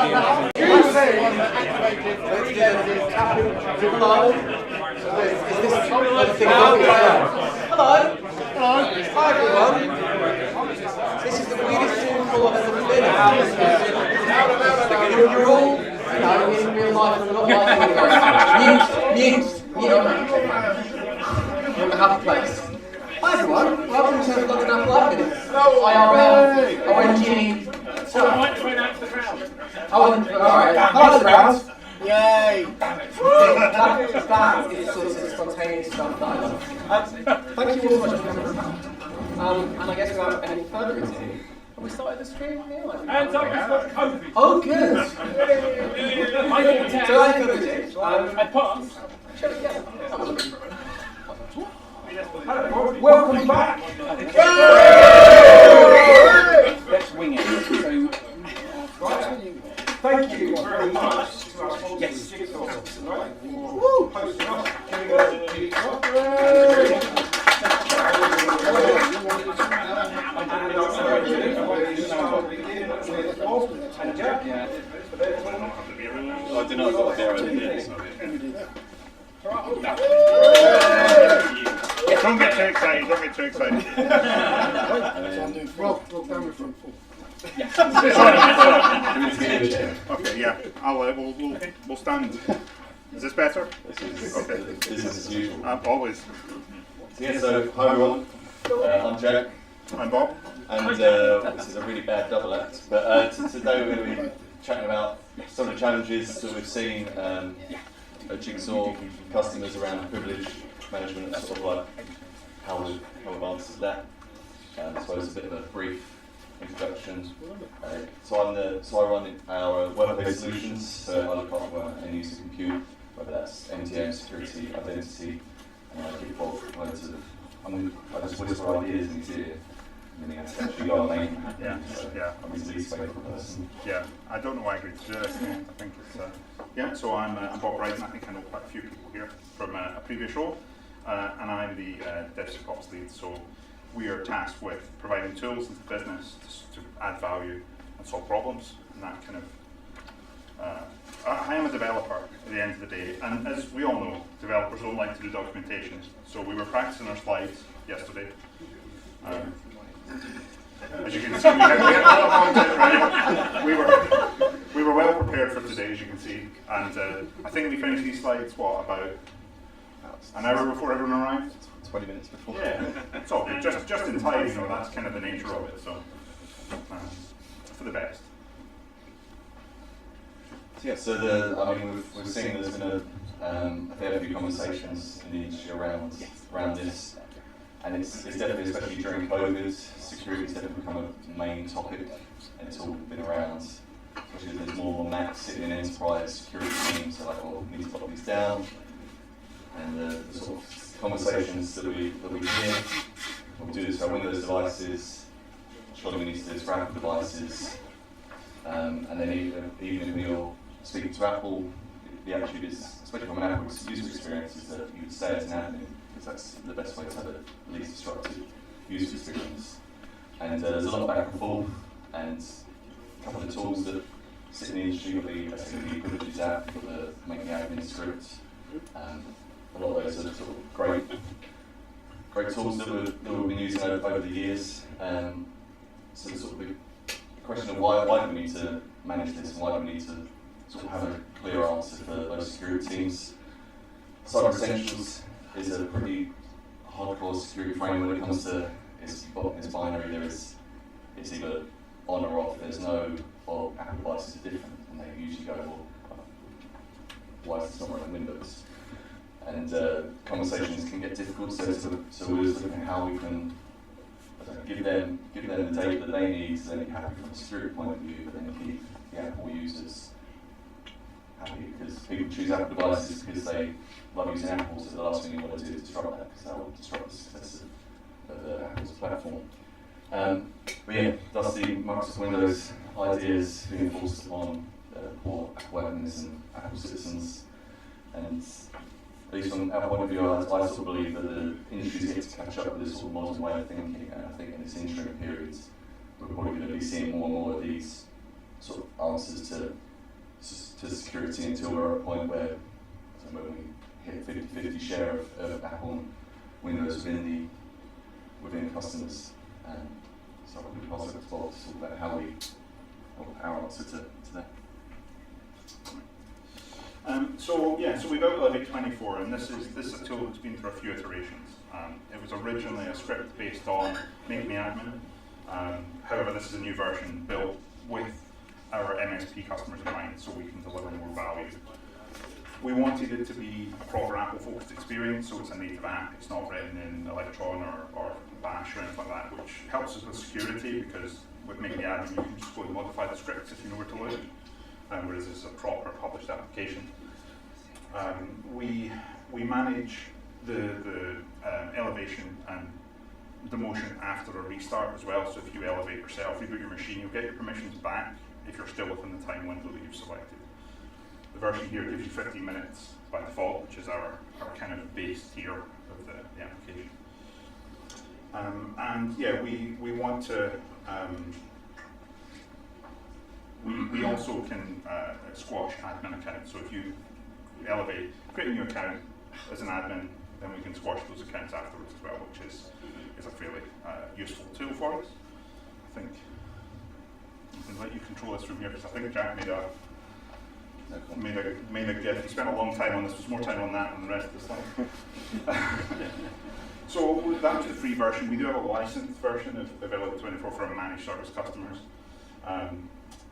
Hi everyone. This is the weirdest Zoom call I've ever been in. You're all, in real life, I'm not like mute. You're in a happy place. Hi everyone, welcome to London Apple Live Minutes. IRL, ONG. Alright, hello crowd. Yay! That is sort of spontaneous stuff that I love. Thank you all so much for coming. And I guess without any further ado, have we started the stream here? And up, we've got COVID. Oh, good! So I further ado, I paused. shall we get Welcome back. Let's wing it. So, thank you very much to our sponsors, yes. Jigsaw, right? Woo! Posting up. I did not got there at the end. Don't get too excited, don't get too excited. Well, down with front foot. Okay, yeah, we'll stand. Is this better? Okay. This is as usual. Always. So hi everyone, I'm Jack. I'm Bob. And this is a really bad double act. But today we're going to be chatting about some of the challenges that we've seen at Jigsaw customers around privilege management and sort of like how we've answered that. I suppose a bit of a brief introduction. So I run our web-based solutions, so I look after end user compute, whether that's MTM, security, identity, and I keep involved with loads of, I just whisper ideas in his ear, and then that's actually got a name. Yeah. I'm his least favourite person. Yeah, I don't know why I agreed to do this. I think it's, so I'm Bob Bryden. I think I know quite a few people here from a previous role, and I'm the DevSecOps lead, so we are tasked with providing tools into the business to add value and solve problems, and that kind of, I am a developer at the end of the day, and as we all know, developers don't like to do documentation, so we were practicing our slides yesterday. As you can see, we had a lot of content ready. We were well prepared for today, as you can see, and I think we finished these slides, about an hour before everyone arrived? 20 minutes before. Yeah, it's all good. Just in time, that's kind of the nature of it, so for the best. So we've seen there's been a fair few conversations in the industry around this, and it's definitely, especially during COVID, security has definitely become a main topic, and it's all been around, especially there's more Macs sitting in enterprise security teams, so like, well, we need to lock these down, and the sort of conversations that we hear, we do this for Windows devices, surely we need to do this for Apple devices, and then even if you're speaking to Apple, the attitude is, especially from an Apple user experience, is that you would say it's an admin, because that's the best way to have a least disruptive user experience. And there's a lot of back and forth, and a couple of the tools that sit in the industry, you've got the SMB privileges app, you've got the making admin script. A lot of those are sort of great tools that we've been using over the years. So the sort of big question of why do we need to manage this, and why do we need to sort of have a clear answer for those security teams. Cyber Essentials is a pretty hardcore security framework when it comes to it's binary. It's either on or off. There's no, well, Apple devices are different, and they usually go, well, why is this not running Windows? And conversations can get difficult, so we're looking at how we can give them the data that they need, so they can be happy from a security point of view, but then keep the Apple users happy, because people choose Apple devices because they love using Apple, so the last thing you want to do is disrupt that, because that will disrupt the success of Apple's platform. But yeah, that's the Microsoft Windows ideas being enforced on poor Apple admins and Apple citizens. And at least from our point of view, I sort of believe that the industry is yet to catch up with this sort of modern way of thinking, and I think in this interim period, we're probably going to be seeing more and more of these sort of answers to to security until we're at a point where, so when we hit 50-50 share of Apple and Windows within customers. So we pass over to Bob to talk about how we help our answer to that. So we've Up 24, and this is a tool that's been through a few iterations. It was originally a script based on Make Me Admin. However, this is a new version built with our MSP customers in mind, so we can deliver more value. We wanted it to be a proper Apple-focused experience, so it's a native app. It's not written in Electron or Bash or anything like that, which helps us with security because with Make Me Admin, you can just go and modify the scripts if you know where to look. Whereas this is a proper published application. We manage the elevation and demotion after a restart as well. So if you elevate yourself, reboot your machine, you'll get your permissions back if you're still within the time window that you've selected. The version here gives you 15 minutes by default, which is our kind of base tier of the application. And yeah, we want to. We also can squash admin accounts. So if you elevate, create a new account as an admin, then we can squash those accounts afterwards as well, which is a fairly useful tool for us. I think I can let you control this from here because I think Jack made a GIF. He spent a long time on this. There's more time on that than the rest of the stuff. So that was the free version. We do have a licensed version of Up24 for our managed service customers.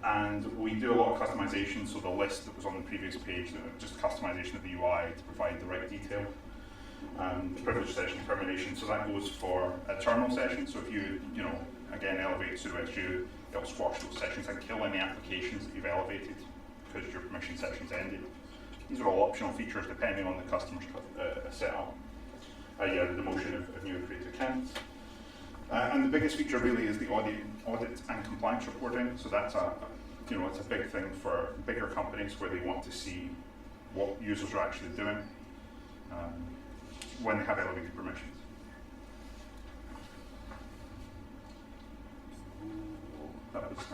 And we do a lot of customization, so the list that was on the previous page, just customization of the UI to provide the right detail. Privilege session termination, so that goes for a terminal session, so if you again, elevate sudo xu, it'll squash those sessions and kill any applications that you've elevated because your permission session's ended. These are all optional features depending on the customer's setup. The demotion of new created accounts. And the biggest feature really is the audit and compliance reporting. So that's it's a big thing for bigger companies where they want to see what users are actually doing when they have elevated permissions. That was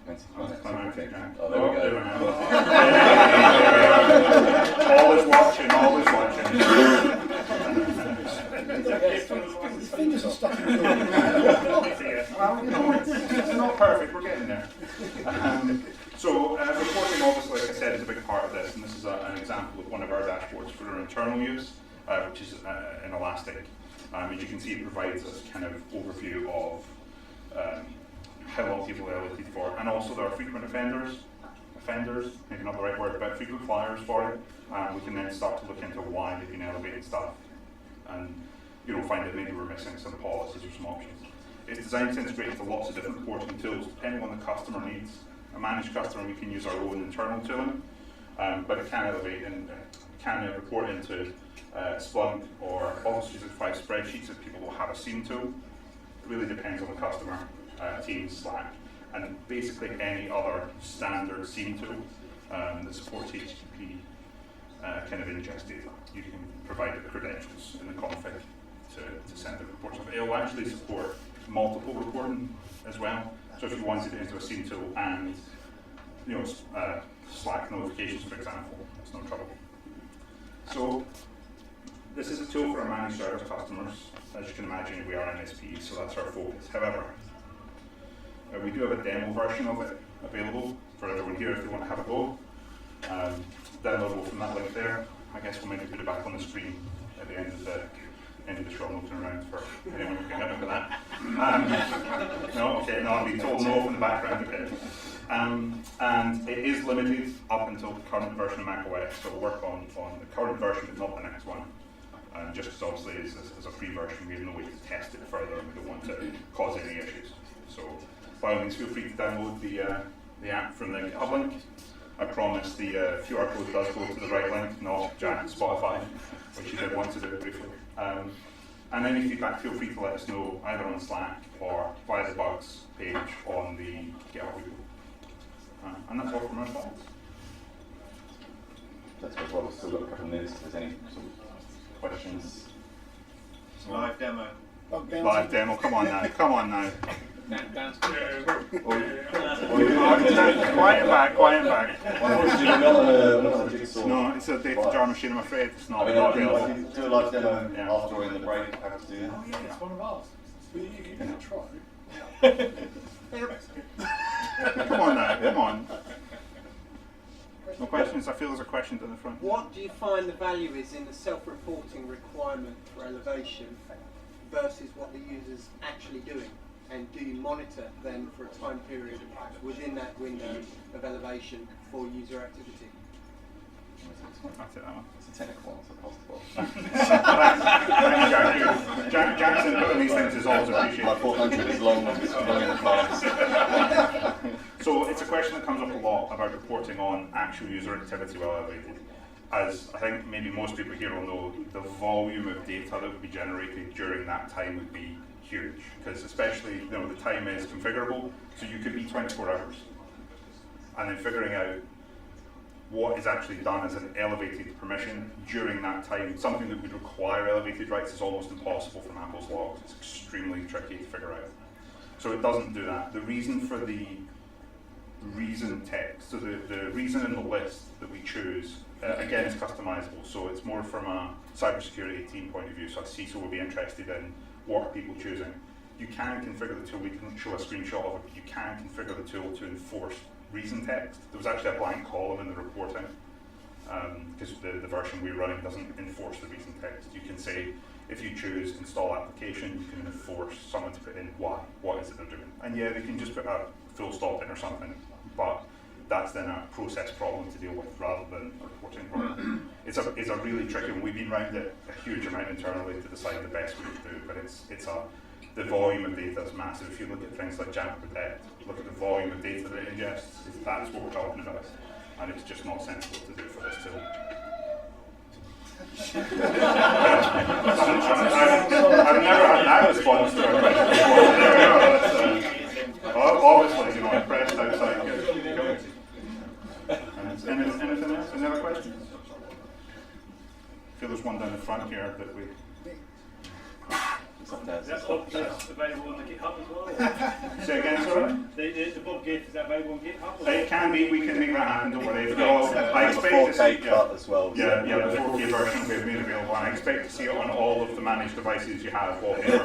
anticlimactic. Oh, there we go. Always watching. His fingers are stuck in the Well, it's not perfect, we're getting there. So reporting, obviously, like I said, is a big part of this, and this is an example of one of our dashboards for our internal use, which is in Elastic. As you can see, it provides us kind of overview of how long people are elevated for, and also there are frequent offenders, maybe not the right word, but frequent flyers for it. We can then start to look into why they've been elevated stuff, and find that maybe we're missing some policies or some options. It's designed to integrate into lots of different reporting tools, depending on the customer needs. A managed customer, we can use our own internal tooling, but it can elevate and can report into Splunk or Office 365 spreadsheets if people will have a scene tool. It really depends on the customer, Teams, Slack, and basically any other standard scene tool that supports HTTP kind of ingest data. You can provide the credentials in the config to send the reports. It will actually support multiple reporting as well. So if you wanted it into a scene tool and Slack notifications, for example, it's no trouble. So this is a tool for our managed service customers. As you can imagine, we are an MSP, so that's our focus. However, we do have a demo version of it available for everyone here if they want to have a go. Downloadable from that link there. I guess we'll maybe put it back on the screen at the end of the show, looking around for anyone who can get up with that. I'm being told no from the background. Okay. And it is limited up until the current version of macOS, so we'll work on the current version but not the next one. Just because obviously it's a free version, we have no way to test it further and we don't want to cause any issues. So by all means, feel free to download the app from the GitHub link. I promise the QR code does go to the right link, not Jack Spotify, which you did want to do briefly. And any feedback, feel free to let us know either on Slack or via the bugs page on the GitHub repo. And that's all from our slides. That's what well, we've still got a couple of minutes. If there's any sort of questions. Live demo. Live demo, come on now. Downstairs. Quiet back. Unfortunately, we're not on a jigsaw. No, it's a data jar machine, I'm afraid. It's not, I mean, not I available. can do a live demo Yeah. after or in the break. I have to do that. Oh yeah, it's one of ours. You can try. Come on now, come on. No questions? I feel there's a question at the front. What do you find the value is in the self-reporting requirement for elevation versus what the user's actually doing? And do you monitor then for a time period within that window of elevation for user activity? I'll take that one. It's a technical one, so possible. Thanks, Jack. Jackson putting these things is always My appreciated. 400 is long in the class. So it's a question that comes up a lot about reporting on actual user activity while elevated. As I think maybe most people here will know, the volume of data that would be generated during that time would be huge, because especially the time is configurable, so you could be 24 hours, and then figuring out what is actually done as an elevated permission during that time, something that would require elevated rights, is almost impossible from Apple's logs. It's extremely tricky to figure out. So it doesn't do that. The reason for the reason text, so the reason in the list that we choose, again, is customizable. So it's more from a cybersecurity team point of view. So a CISO will be interested in what are people choosing. You can configure the tool. We can show a screenshot of it. But you can configure the tool to enforce reason text. There was actually a blank column in the reporting because the version we're running doesn't enforce the reason text. You can say, if you choose install application, you can enforce someone to put in why. What is it they're doing? And yeah, they can just put a full stop in or something, but that's then a process problem to deal with rather than a reporting problem. It's a really tricky one. We've been around it a huge amount internally to decide the best way to do it, but the volume of data is massive. If you look at things like REDACTED, look at the volume of data that it ingests, that's what we're talking about. And it's just not sensible to do for this tool. I've never had that response to a question before. Obviously, impressed outside. Anything else? Any other questions? I feel there's one down the front here that we... Is that Bob GIF available on the GitHub as well? Say again, sorry? The Bob GIF, is that available on GitHub? It can be, we can make that happen, don't worry. I expect to 4K see, cut as well. the 4K version will be made available, and I expect to see it on all of the managed devices you have. Wallpaper.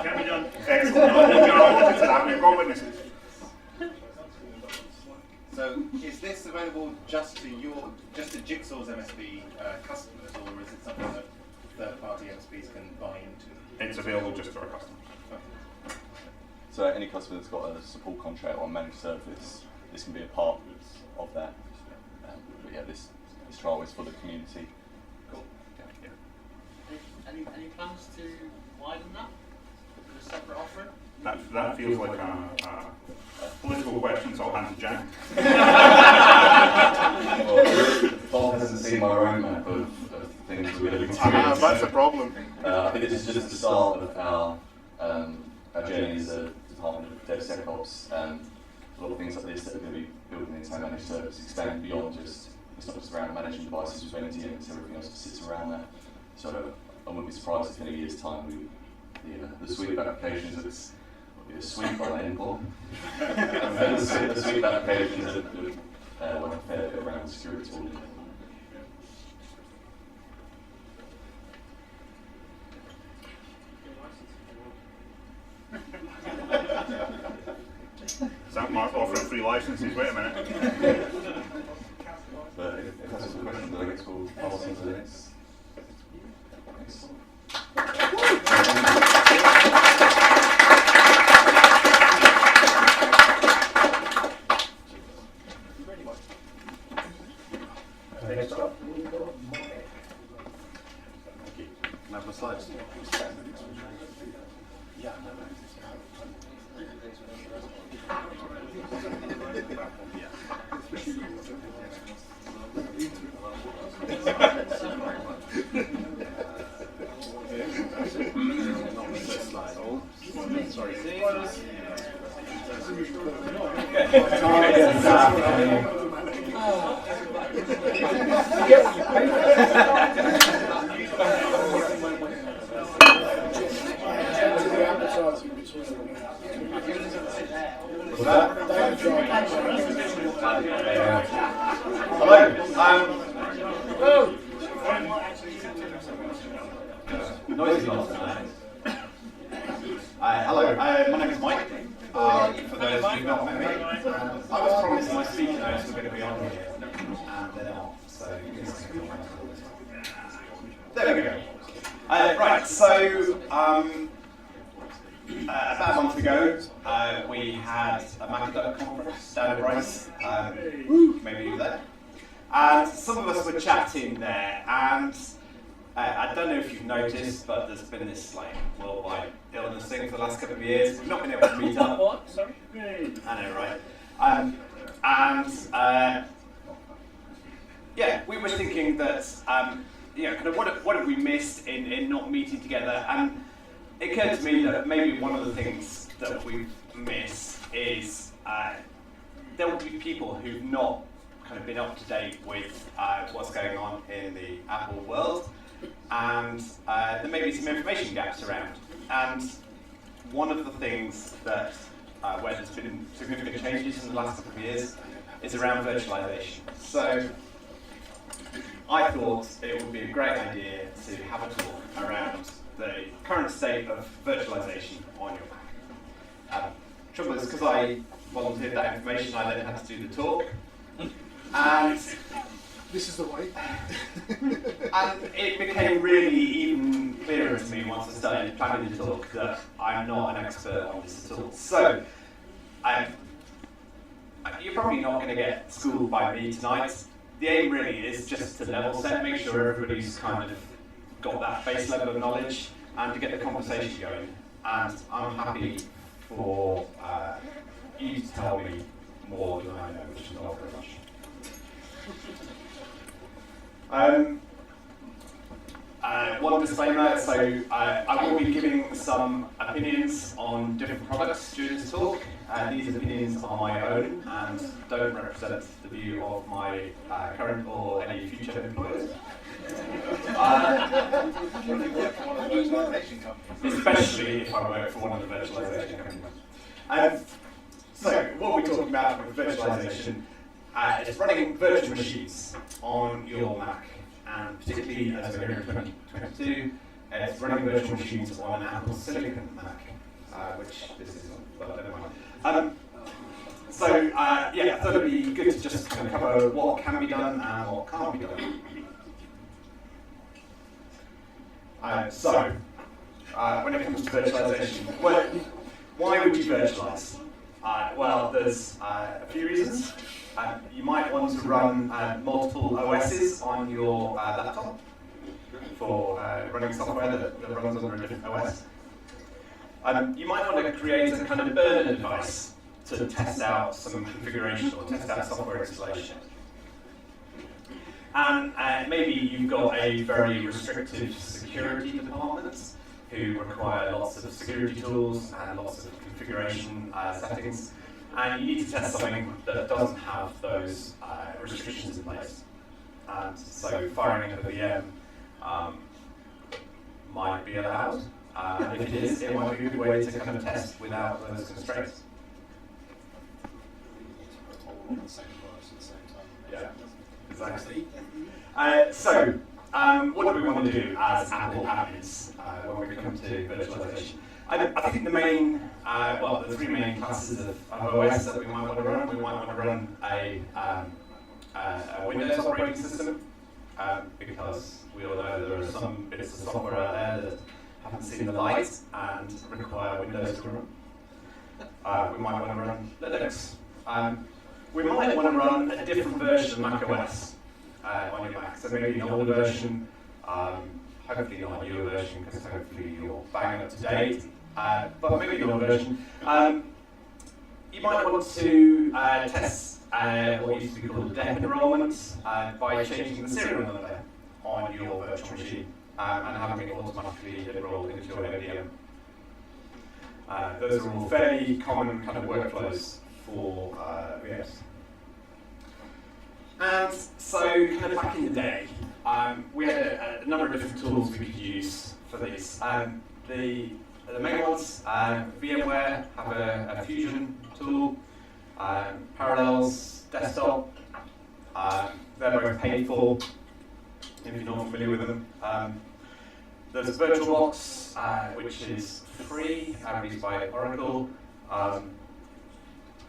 Can be done. Excellent. To that, we've got witnesses. So, is this available just to Jigsaw's MSP customers, or is it something that third-party MSPs can buy into? It's available just to our customers. So any customer that's got a support contract or a managed service, this can be a part of that. But yeah, this trial is for the community. Cool. Yeah. Any plans to widen that? A separate offering? That feels like a political question, so I'll hand to Jack. Well, Bob hasn't seen my roadmap of things we're looking to do. That's a problem. I think this is just the start of our journey as a department of DevSecOps. A lot of things like this that are going to be building into our managed service expand beyond just, it's not just around managing devices with NTM, it's everything else that sits around that. So I wouldn't be surprised if in a year's time the suite of applications that's a suite by then, Paul. The suite of applications that work a fair bit around security tooling. Is that Mark offering free licenses? Wait a minute. But if that's the question, then I guess we'll pass on to the next. Next up. Have the slides. Noisy lots tonight. Hello, my name is Mike. For those who've not met me, I was promised my speaker notes were going to be on here, and they're not. So there we go. Right, so about a month ago, we had a Mac conference down at Bryden. Maybe you were there. And some of us were chatting there, and I don't know if you've noticed, but there's been this like worldwide illness thing for the last couple of years. We've not been able to meet up. What? Sorry? I know, right? Yeah, we were thinking that kind of what have we missed in not meeting together? And it occurred to me that maybe one of the things that we've missed is there will be people who've not kind of been up to date with what's going on in the Apple world, and there may be some information gaps around. And one of the things that where there's been significant changes in the last couple of years is around virtualization. So I thought it would be a great idea to have a talk around the current state of virtualization on your Mac. Trouble is, because I volunteered that information, I then had to do the talk. And This is the way. and it became really even clearer to me once I started planning the talk that I'm not an expert on this at all. So, you're probably not going to get schooled by me tonight. The aim really is just to level set, make sure everybody's kind of got that base level of knowledge, and to get the conversation going. And I'm happy for you to tell me more than I know, which is not very much. One disclaimer, so I will be giving some opinions on different products during this talk. These opinions are my own and don't represent the view of my current or any future employers. Especially if I work for one of the virtualization companies. So what we're talking about with virtualization is running virtual machines on your Mac, and particularly as we're here in 2022, it's running virtual machines on an Apple Silicon Mac, which this isn't, but never mind. So I thought it'd be good to just kind of cover what can be done and what can't be done. When it comes to virtualization, well, why would you virtualize? Well, there's a few reasons. You might want to run multiple OSs on your laptop for running software that runs on a different OS. You might want to create a kind of burner device to test out some configuration or test out software installation. And maybe you've got a very restrictive security department who require lots of security tools and lots of configuration settings. And you need to test something that doesn't have those restrictions in place. And so firing up a VM might be allowed. If it is, it might be a good way to kind of test without those constraints. Yeah, exactly. What do we want to do as Apple admins when we come to virtualization? I think the main, the three main classes of OS that we might want to run. We might want to run a Windows operating system, because we all know there are some bits of software out there that haven't seen the light and require Windows to run. We might want to run Linux. We might want to run a different version of Mac OS on your Mac. So maybe an older version, hopefully not a newer version, because hopefully you're bang up to date. But maybe an older version. You might want to test what used to be called dep enrollment by changing the serial number on your virtual machine and having it automatically enrolled into your ODM. Those are all fairly common kind of workflows for VMs. And so, kind of back in the day, we had a number of different tools we could use for these. The main ones, VMware have a Fusion tool, Parallels, desktop. They're both paid for, if you're not familiar with them. There's VirtualBox, which is free, released by Oracle.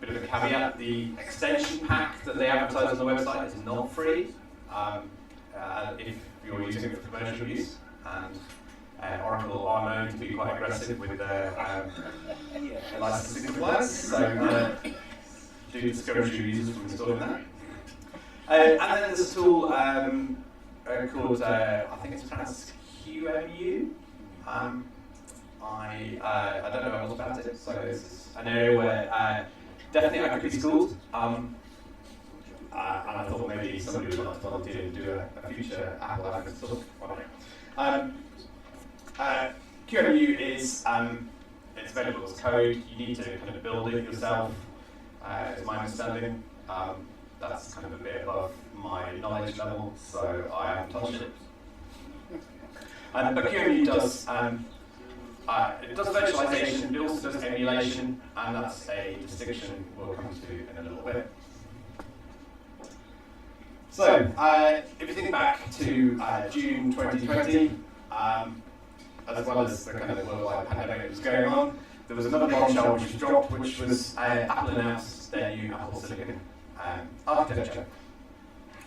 Bit of a caveat, the extension pack that they advertise on the website is not free if you're using it for commercial use. And Oracle are known to be quite aggressive with their licensing compliance, so do discourage your users from installing that. And then there's a tool called, I think it's pronounced QMU. I don't know much about it, so it's an area where definitely I could be schooled. And I thought maybe somebody would like to volunteer to do a future Apple admin talk on it. QMU is it's available as code. You need to kind of build it yourself. Is my understanding. That's kind of a bit above my knowledge level, so I haven't touched it. But QMU does it does virtualization, but it also does emulation, and that's a distinction we'll come to in a little bit. So, if you think back to June 2020, as well as the kind of worldwide pandemic that was going on, there was another bombshell which was dropped, which was Apple announced their new Apple Silicon architecture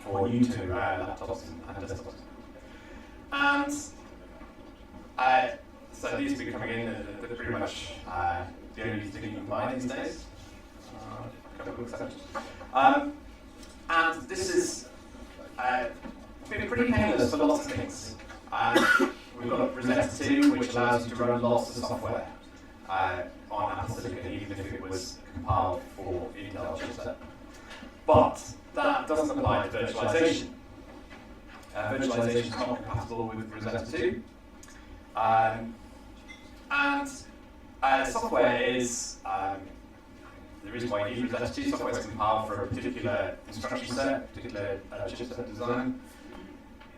for new to laptops and desktops. And so these will be coming in, they're pretty much the only thing you can buy these days. A couple of exceptions. And this has been pretty painless for lots of things. We've got Rosetta 2, which allows you to run lots of software on Apple Silicon, even if it was compiled for Intel chipset. But that doesn't apply to virtualization. Virtualization is not compatible with Rosetta 2. Software is, the reason why you use Rosetta 2, software is compiled for a particular instruction set, particular chipset design.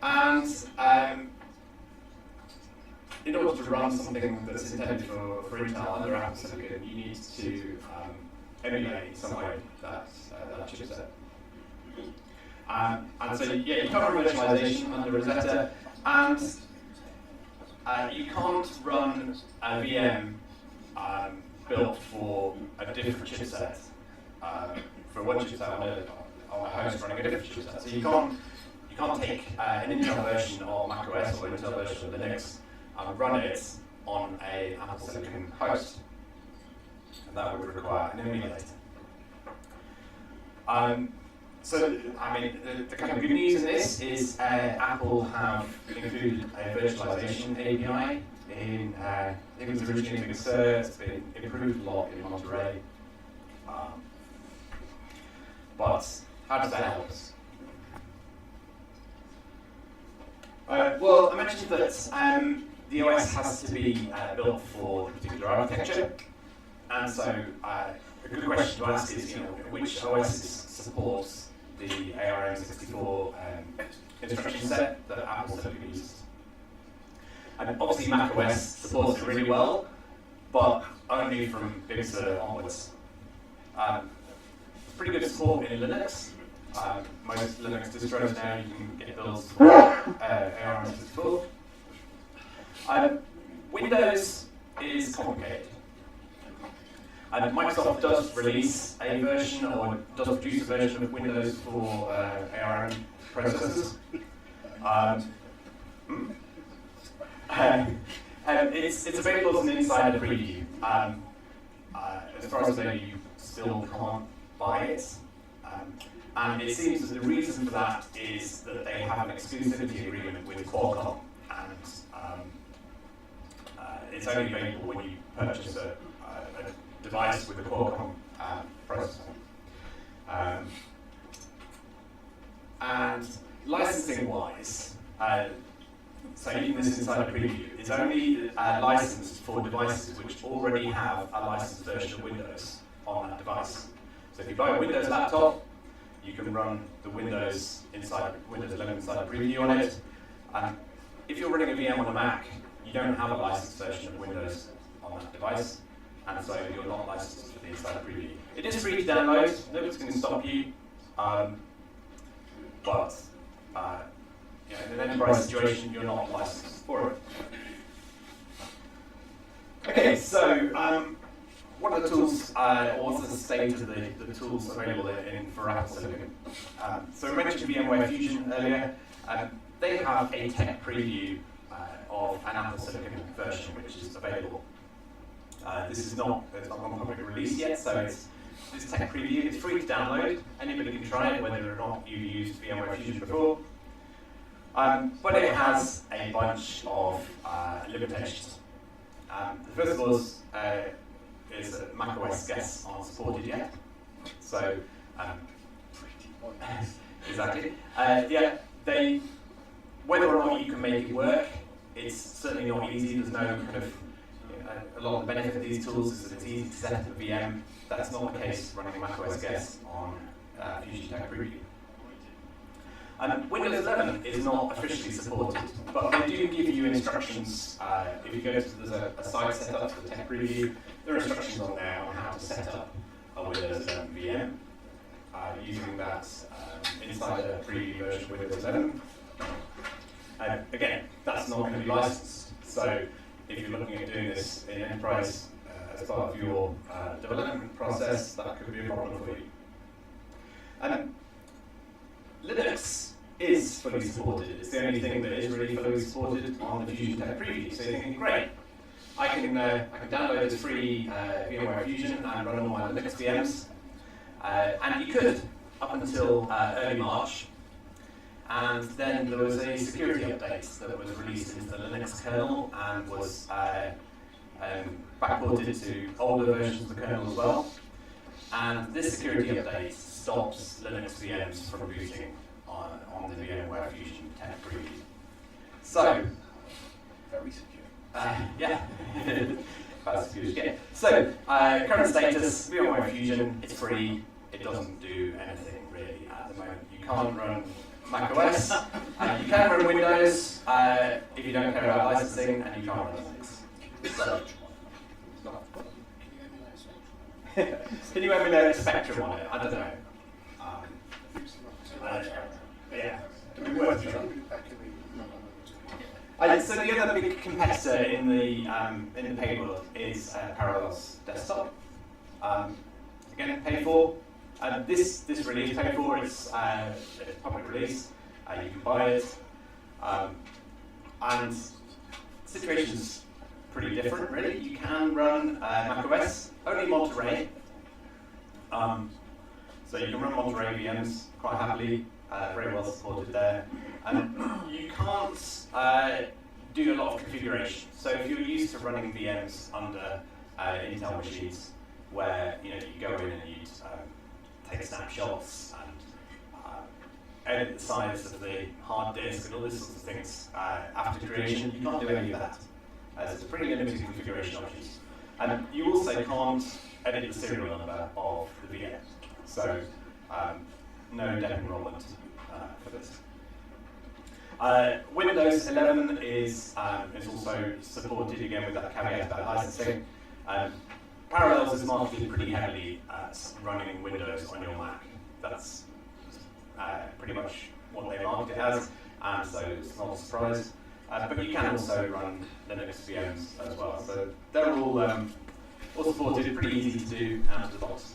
And in order to run something that's intended for Intel under Apple Silicon, you need to emulate in some way that chipset. And so, yeah, you can't run virtualization under Rosetta, and you can't run a VM built for a different chipset, for one chipset on a host running a different chipset. So you can't take an Intel version of macOS or an Intel version of Linux and run it on a Apple Silicon host, and that would require an emulator. So, I mean, the kind of good news in this is Apple have included a virtualization API in, it was originally in Big Sur, it's been improved a lot in Monterey. But how does that help us? Well, I mentioned that the OS has to be built for a particular architecture, and so a good question to ask is, which OSs supports the ARM64 instruction set that Apple Silicon uses. And obviously macOS supports it really well, but only from Big Sur onwards. Pretty good support in Linux. Most Linux distros now you can get builds for ARM64. Windows is complicated. And Microsoft does release a version or does produce a version of Windows for ARM processors. It's available as an insider preview. As far as I know, you still can't buy it. And it seems that the reason for that is that they have an exclusivity agreement with Qualcomm, and it's only available when you purchase a device with a Qualcomm processor. And licensing-wise, so even this insider preview is only licensed for devices which already have a licensed version of Windows on that device. So if you buy a Windows laptop, you can run the Windows 11 insider preview on it. And if you're running a VM on a Mac, you don't have a licensed version of Windows on that device, and so you're not licensed for the insider preview. It is free to download, nobody's going to stop you, but in an enterprise situation, you're not licensed for it. Okay, so what are the tools, or what's the state of the tools available for Apple Silicon? So I mentioned VMware Fusion earlier. They have a tech preview of an Apple Silicon version which is available. It's not on public release yet, so it's this tech preview. It's free to download. Anybody can try it, whether or not you've used VMware Fusion before. But it has a bunch of limitations. The first of all is that macOS guests aren't supported yet. So, exactly. Whether or not you can make it work, it's certainly not easy. There's no kind of, a lot of the benefit of these tools is that it's easy to set up a VM. That's not the case running macOS guest on Fusion Tech Preview. Windows 11 is not officially supported, but they do give you instructions. If you go to, there's a site set up for the Tech Preview, there are instructions on there on how to set up a Windows 11 VM using that inside a preview version of Windows 11. Again, that's not going to be licensed, so if you're looking at doing this in enterprise as part of your development process, that could be a problem for you. Linux is fully supported. It's the only thing that is really fully supported on the Fusion Tech Preview. So you're thinking, great, I can download this free VMware Fusion and run all my Linux VMs. And you could, up until early March. And then there was a security update that was released into the Linux kernel and was backported to older versions of the kernel as well. And this security update stops Linux VMs from booting on the VMware Fusion Tech Preview. So, Very secure. yeah, that's secure. Yeah. So, current status: VMware Fusion. It's free. It doesn't do anything really at the moment. You can't run macOS. You can run Windows if you don't care about licensing, and you can't run Linux. So, can you emulate a Spectrum on it? I don't know. Yeah, it'd be worth a try. So the other big competitor in the paid world is Parallels Desktop. Again, paid for. This release paid for. It's public release. You can buy it, and the situation's pretty different, really. You can run macOS, only Monterey. So you can run Monterey VMs quite happily, very well supported there. You can't do a lot of configuration. So if you're used to running VMs under Intel machines, where you go in and you take snapshots and edit the size of the hard disk and all these sorts of things after creation, you can't do any of that. There's pretty limited configuration options. And you also can't edit the serial number of the VM. So no dep enrollment for this. Windows 11 is also supported, again with that caveat about licensing. Parallels is marketed pretty heavily running Windows on your Mac. That's pretty much what they market it as, and so it's not a surprise. But you can also run Linux VMs as well. So they're all supported, pretty easy to do out of the box.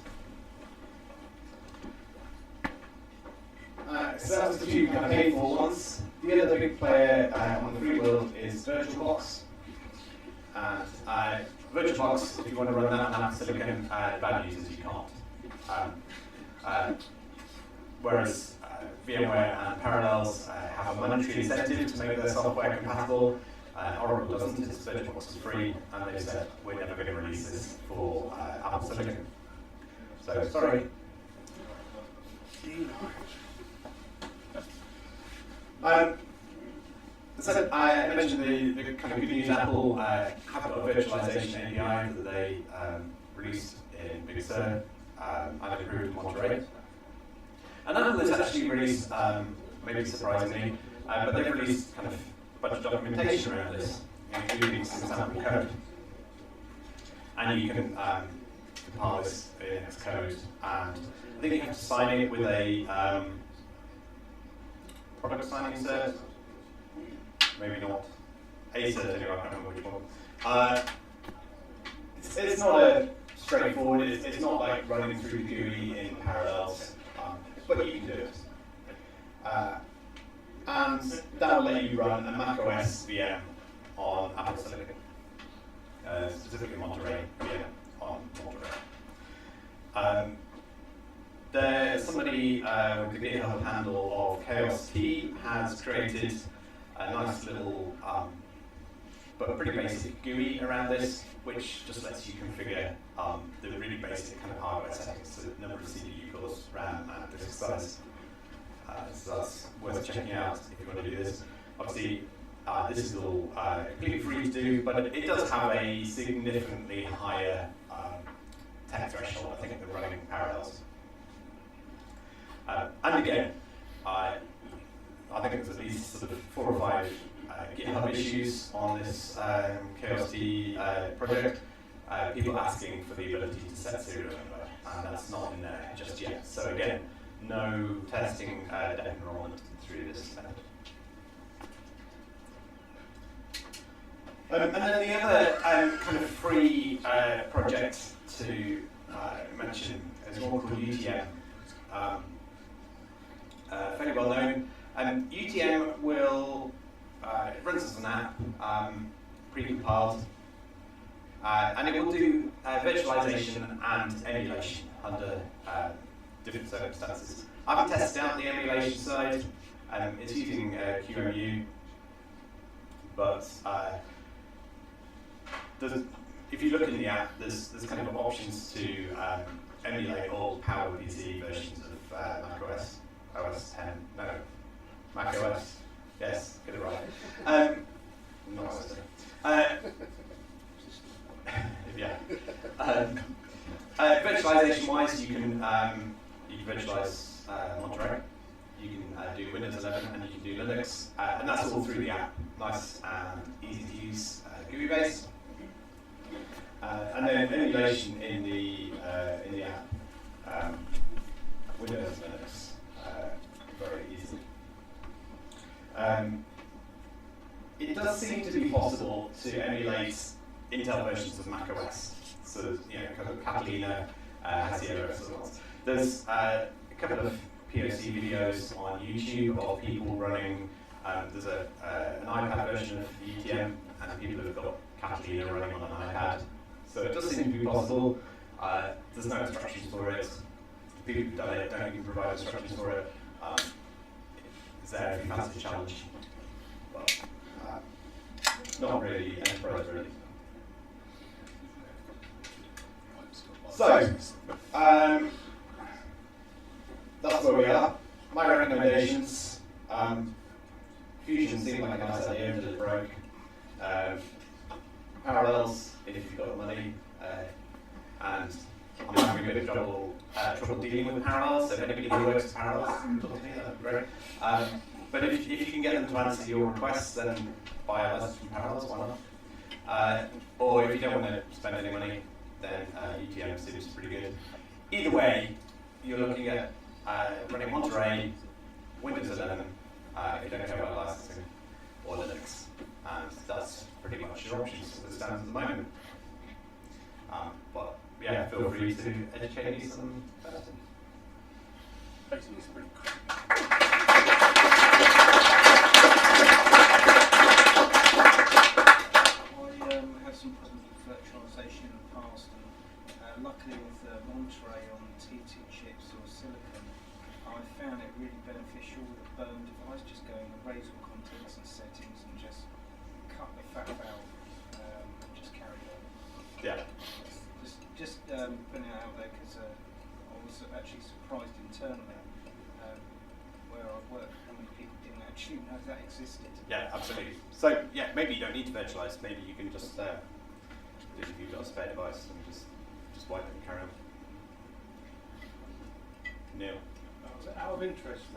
So that's the two kind of paid for ones. The other big player on the free world is VirtualBox. VirtualBox, if you want to run that on Apple Silicon, the bad news is you can't. Whereas VMware and Parallels have a monetary incentive to make their software compatible. Oracle doesn't. Its VirtualBox is free, and they said we're never going to release this for Apple Silicon. So sorry. So I mentioned the kind of good news. Apple have got a virtualization API that they released in Big Sur and approved in Monterey. And Apple has actually released, maybe surprisingly, but they've released kind of a bunch of documentation around this, including some sample code. And you can compile this in its code, and I think you have to sign it with a product signing cert. Maybe not. A cert anyway, I can't remember which one. It's not a straightforward, it's not like running through the GUI in Parallels, but you can do it. And that will let you run a macOS VM on Apple Silicon, specifically Monterey VM on Monterey. There's somebody with the GitHub handle of Chaos T has created a nice little but pretty basic GUI around this, which just lets you configure the really basic kind of hardware settings, so the number of CPU cores, RAM, and disk size. So that's worth checking out if you want to do this. Obviously, this is all completely free to do, but it does have a significantly higher tech threshold, I think, than running Parallels. And again, I think there's at least sort of 4 or 5 GitHub issues on this KOST project. People asking for the ability to set serial number, and that's not in there just yet. So again, no testing dev enrollment through this method. And then the other kind of free project to mention is one called UTM. Fairly well known. UTM will it runs as an app, pre-compiled, and it will do virtualization and emulation under different circumstances. I haven't tested out the emulation side. It's using QEMU, but if you look in the app, there's kind of options to emulate all PowerPC versions of macOS, OS 10, no, macOS, yes, get it right. Not OS 10. Yeah. Virtualization-wise, you can virtualize Monterey, you can do Windows 11, and you can do Linux, and that's all through the app. Nice and easy to use GUI based. And then emulation in the app, Windows and Linux, very easily. It does seem to be possible to emulate Intel versions of macOS. So, kind of Catalina, Sierra, and so on. There's a couple of POC videos on YouTube of people running. There's an iPad version of UTM, and people who've got Catalina running on an iPad. So it does seem to be possible. There's no instructions for it. People who've done it don't even provide instructions for it. Is there if you fancy a challenge? But not really enterprise ready. So, that's where we are. My recommendations, Fusion seemed like a nice idea until it broke. Parallels, if you've got the money, and I'm having a bit of trouble dealing with Parallels, so if anybody who works with Parallels, talk to me, that would be great. But if you can get them to answer your requests, then buy a license from Parallels, why not? Or if you don't want to spend any money, then UTM seems pretty good. Either way, you're looking at running Monterey, Windows 11, if you don't care about licensing, or Linux. And that's pretty much your options as it stands at the moment. But yeah, feel free to educate me some better. Basically, it's pretty cool. I had some problems with virtualization in the past, and luckily with Monterey on T2 chips or silicon, I found it really beneficial with a burn device, just going erase all contents and settings and just cut the fat valve and just carry on. Yeah. Just putting it out there because I was actually surprised internally where I work how many people didn't actually know that existed. Yeah, absolutely. So yeah, maybe you don't need to virtualize. Maybe you can just if you've got a spare device and just wipe it and carry on. Neil. Out of interest,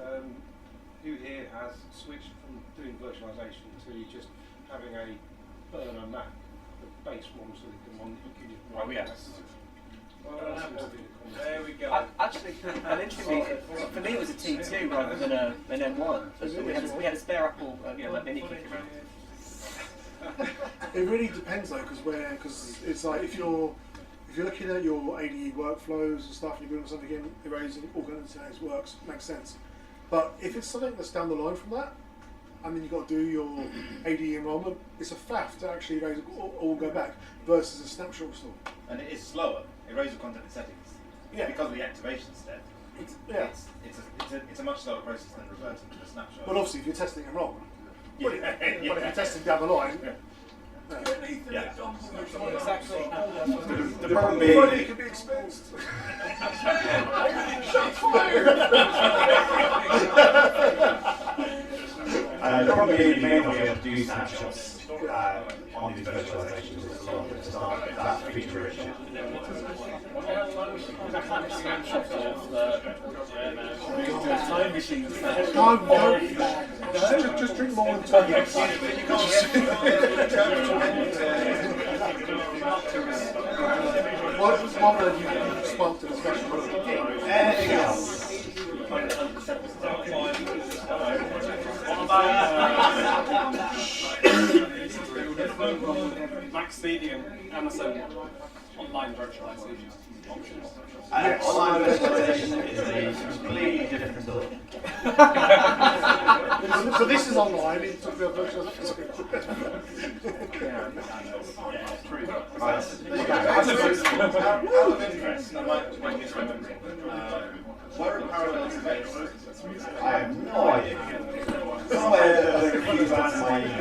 who here has switched from doing virtualization to just having a burner Mac, the base one, so you can just Oh yes. There we go. Actually, and interestingly, for me it was a T2 rather than an M1. So we had a spare Apple, like mini kicking around. It really depends though, because it's like if you're looking at your ADE workflows and stuff, and you're doing something in erasing organized works, makes sense. But if it's something that's down the line from that, and then you've got to do your ADE enrollment, it's a faff to actually erase or go back versus a snapshot restore. And it is slower. Erase your content and settings. Yeah. Because of the activation step. It's a much slower process than reverting to the snapshot. But obviously, if you're testing enrollment, Yeah. but if you're testing down the line, Yeah. Exactly. The problem being, it could be exposed. Shots fired! the problem being you may not be able to do snapshots on these virtualizations as well. It's not that feature rich. Time machines. Just drink more and talk. One of you sparked a discussion. Anything else? Max Medium, Amazon, online virtualization options. Online virtualization is a completely different story. So this is online. It's a virtualization. Out of interest, I might misremembering. Where are parallels based? I have no idea. Somewhere there's a confused answer my email.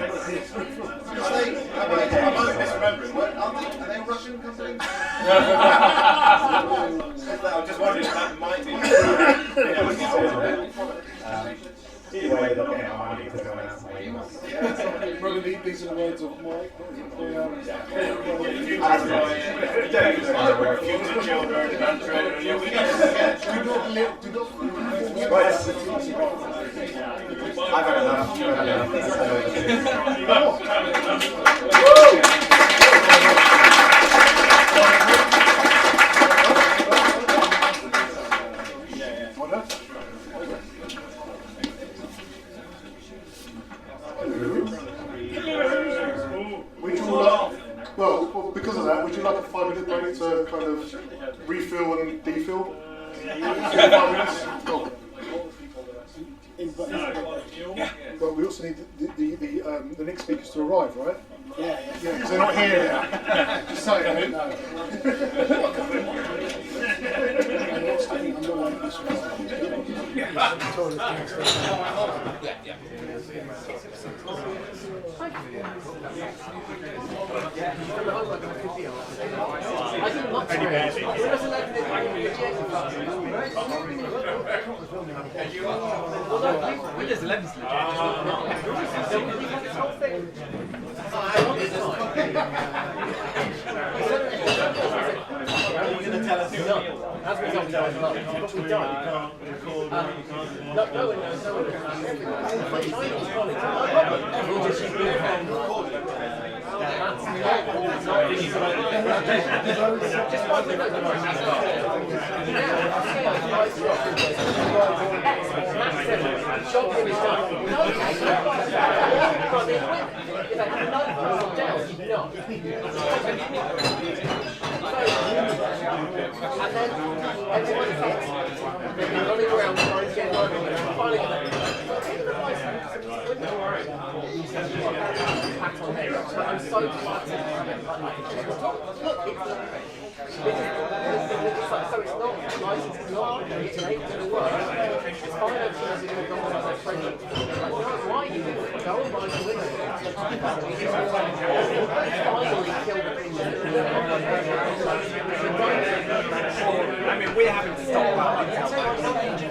Am I misremembering? Are they a Russian company? I was just wondering if that might be. Either way, they'll get my money because they'll answer my emails. Probably these are the words of Mike. Future children, I've had enough. Well, because of that, would you like a 5-minute break to kind of refill and defill? 5 minutes? Cool. But we also need the next speakers to arrive, right? Yeah, because they're not here yet. Just saying. Windows 11's As a result, we don't have a lot. What we've done, no one knows. For Chinese colleagues, we'll just move on. Just one thing. Shopping is done. If they have no down, you do not. And then everyone's hit. They're running around trying to get money. And finally, I'm so delighted. So it's not license, it's not, it's able to work. It's fine as you go on as a friend. Why you go and buy some Windows? Finally kill the thing. I mean, we're having to stop that.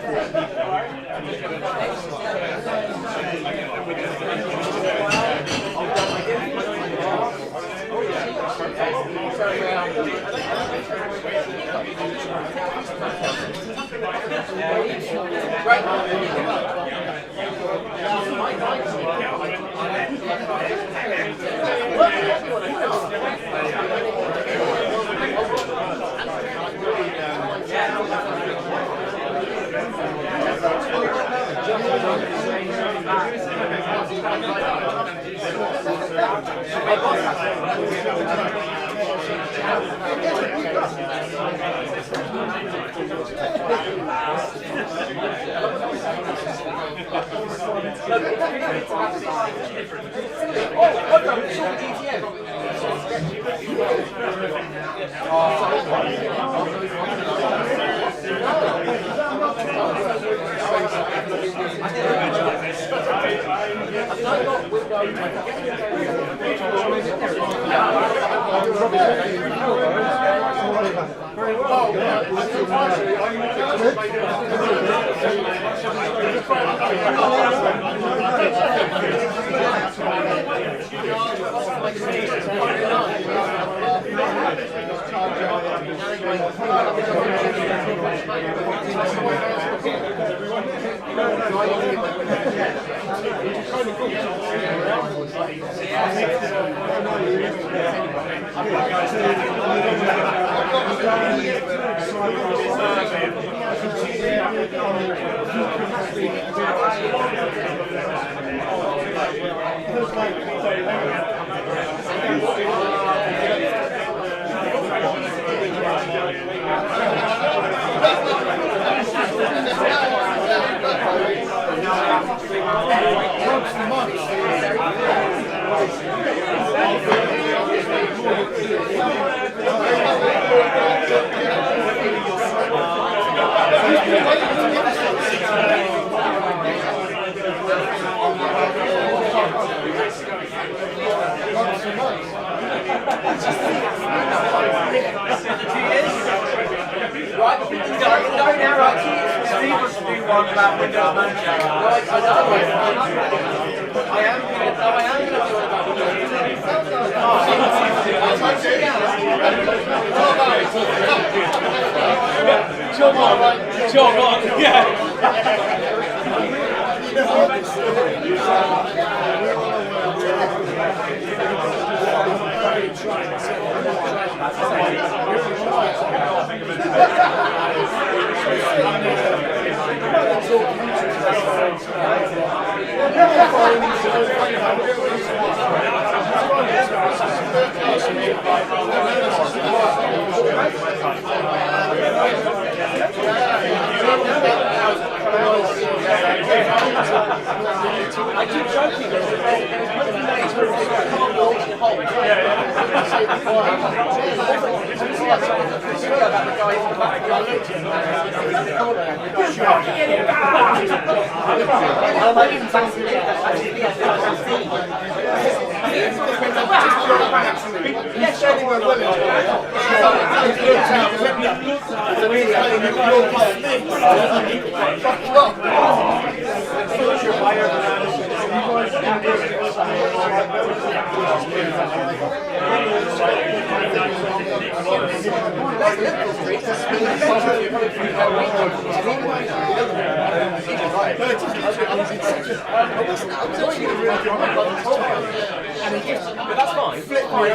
That's fine. Flip me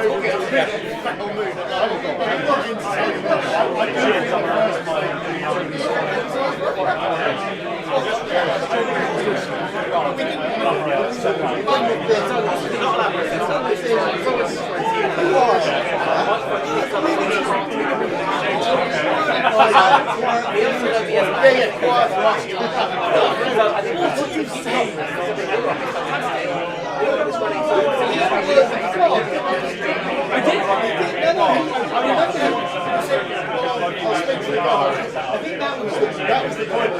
I think that was the point.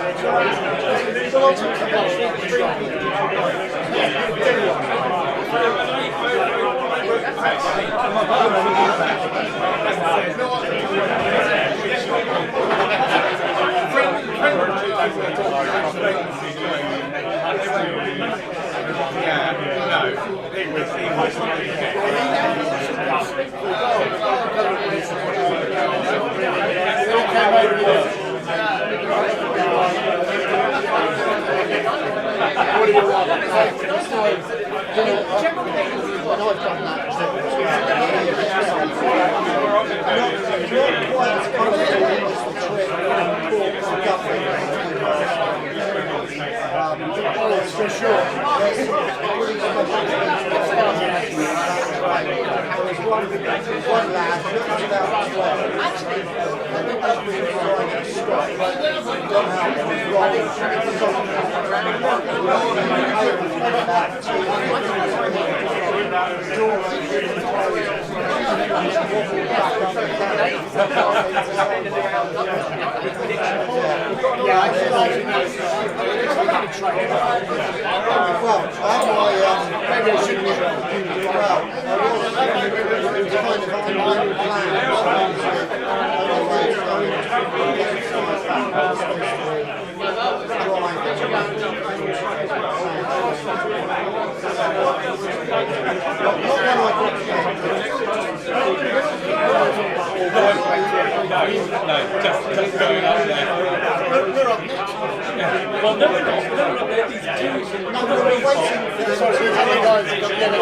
For sure. One lad, actually, I think that's really right. maybe I shouldn't have just going up there. Well, no, we're not. These two. No, we're waiting for the two other guys to come in.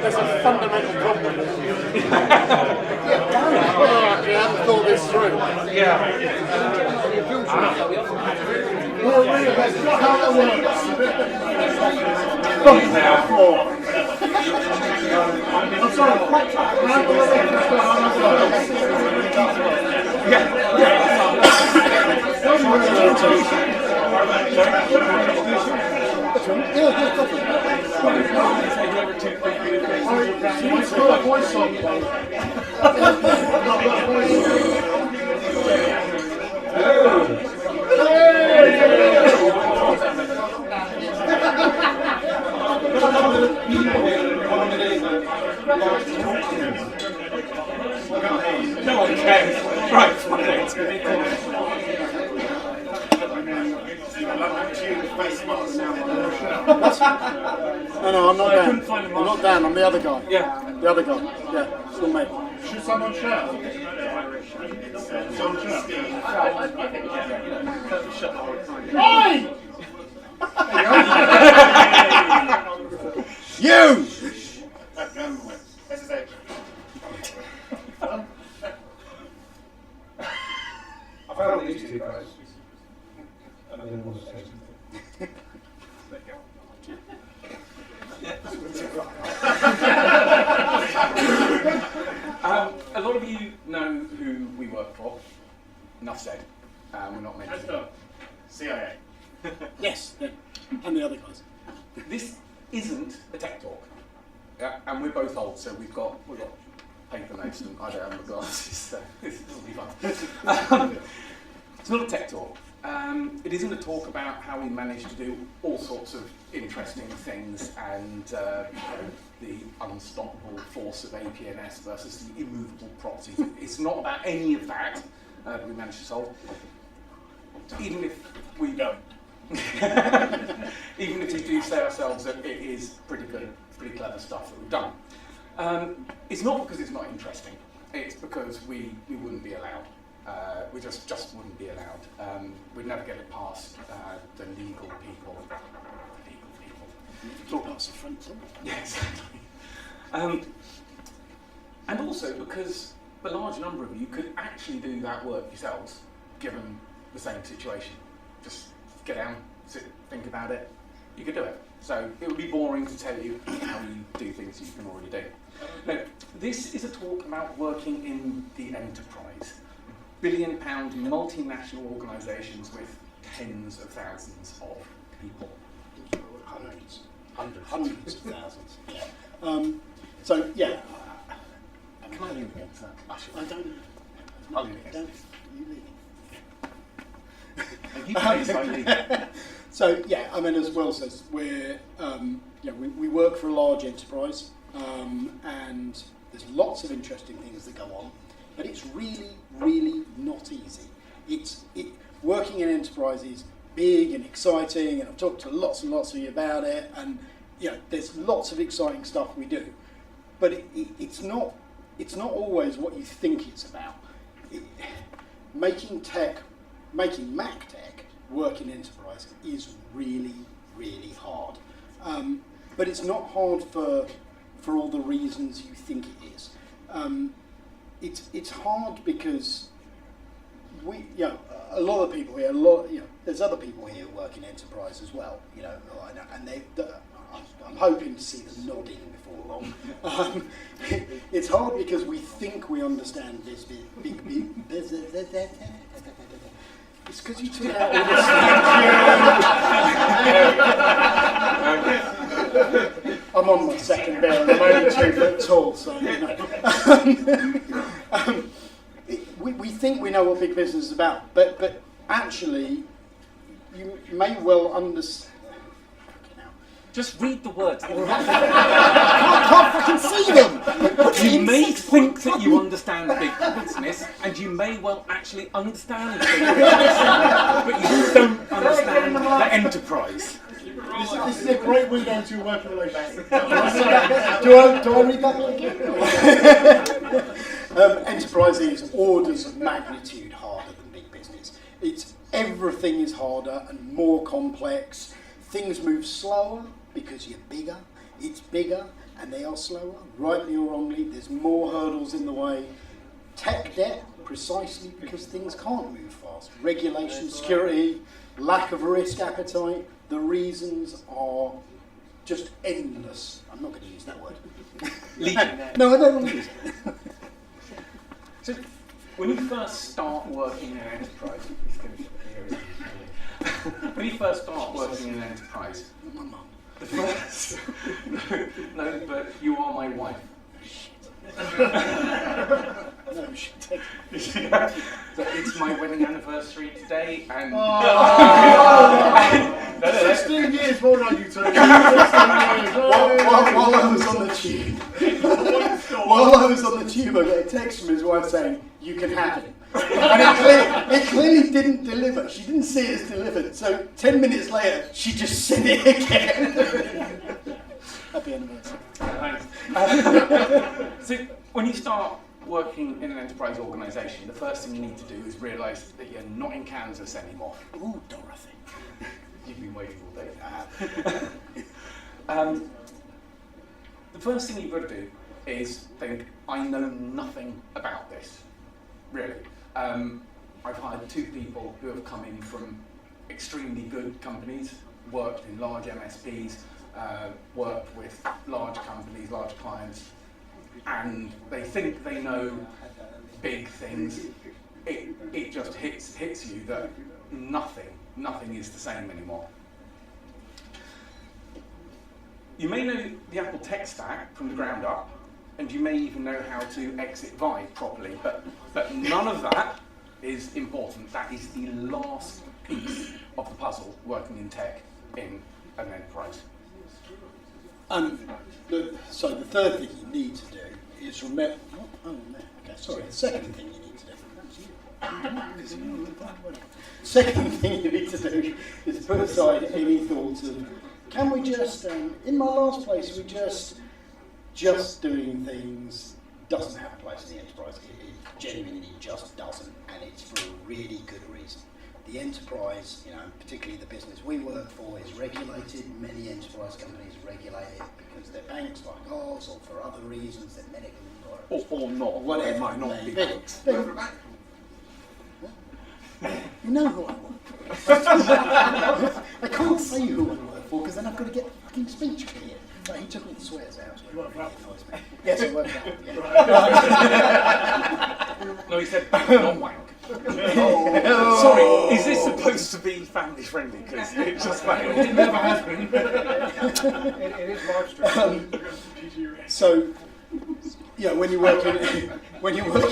There's a fundamental problem with this. I haven't thought this through. I'm sorry. No one cares. Right, fine. No, I'm not Dan. I'm not Dan, I'm the other guy. Yeah. The other guy. Yeah, it's not me. Should someone shout? Someone shout. Oi! You! I found these two guys. And I didn't want to say something. A lot of you know who we work for. Enough said. We're not meant to. CIA. Yes, yeah. And the other guys. This isn't a tech talk. And we're both old, so we've got paper notes and I don't have my glasses, so this will be fun. It's not a tech talk. It isn't a talk about how we manage to do all sorts of interesting things and the unstoppable force of APNS versus the immovable properties. It's not about any of that that we managed to solve. Even if we don't. Even if we do say ourselves that it is pretty good, pretty clever stuff that we've done. It's not because it's not interesting. It's because we wouldn't be allowed. We just wouldn't be allowed. We'd never get it past the legal people. Talk past the front door. Yeah, exactly. And also because a large number of you could actually do that work yourselves, given the same situation. Just get down, sit, think about it. You could do it. So it would be boring to tell you how you do things you can already do. Now, this is a talk about working in the enterprise. Billion-pound multinational organisations with tens of thousands of people. Hundreds of thousands. Yeah. So yeah. Can I leave again? I don't. I'll leave again. Don't you leave? You please, I leave. So yeah, I mean, as Will says, we're we work for a large enterprise, and there's lots of interesting things that go on, but it's really, really not easy. Working in enterprise is big and exciting, and I've talked to lots and lots of you about it, and there's lots of exciting stuff we do, but it's not always what you think it's about. Making Mac tech work in enterprise is really, really hard. But it's not hard for all the reasons you think it is. It's hard because a lot of people here, there's other people here who work in enterprise as well, and I'm hoping to see them nodding before long. It's hard because we think we understand this big business. It's because you took out all the I'm on my second bear and I'm only 2 foot tall, so we think we know what big business is about, but actually you may well understand. Just read the words. I can't fucking see them. You may think that you understand big business, and you may well actually understand big business, but you don't understand the enterprise. This is a great window to working relationship. Do I read that again? Enterprise is orders of magnitude harder than big business. Everything is harder and more complex. Things move slower because you're bigger. It's bigger and they are slower, rightly or wrongly. There's more hurdles in the way. Tech debt, precisely because things can't move fast. Regulation, security, lack of risk appetite. The reasons are just endless. I'm not going to use that word. No, I don't want to use it. So, when you first start working in an enterprise, when you first start working in an enterprise, the first, no, but you are my wife. No, she takes So it's my wedding anniversary today, and 16 years more than you two. 16 years. While I was on the tube, I got a text from his wife saying, "You can have him." And it clearly didn't deliver. She didn't see it as delivered. So 10 minutes later, she just said it again. Happy anniversary. So when you start working in an enterprise organisation, the first thing you need to do is realise that you're not in Kansas anymore. Ooh, Dorothy. You've been waiting all day. The first thing you've got to do is think, I know nothing about this, really. I've hired 2 people who have come in from extremely good companies, worked in large MSPs, worked with large companies, large clients, and they think they know big things. It just hits you that nothing is the same anymore. You may know the Apple tech stack from the ground up. and you may even know how to exit Vive properly, but none of that is important. That is the last piece of the puzzle working in tech in an enterprise. So the third thing you need to do is remember. Oh, no. Okay, sorry. The second thing you need to do. Second thing you need to do is put aside any thoughts of, can we just, in my last place, we just doing things doesn't have a place in the enterprise. It genuinely just doesn't, and it's for a really good reason. The enterprise, particularly the business we work for, is regulated. Many enterprise companies are regulated because they're banks like ours, or for other reasons, they're medical environments. Or not. Or whatever. It might not be banks. You know who I work for. I can't say who I work for because then I've got to get the fucking speech clear. But he took all the swears out. So it really annoys me. Yes, it worked out. Yeah. No, he said non-wank. Oh. Sorry, is this supposed to be family friendly? Because it just failed. It never has been. It is live stream. So, when you work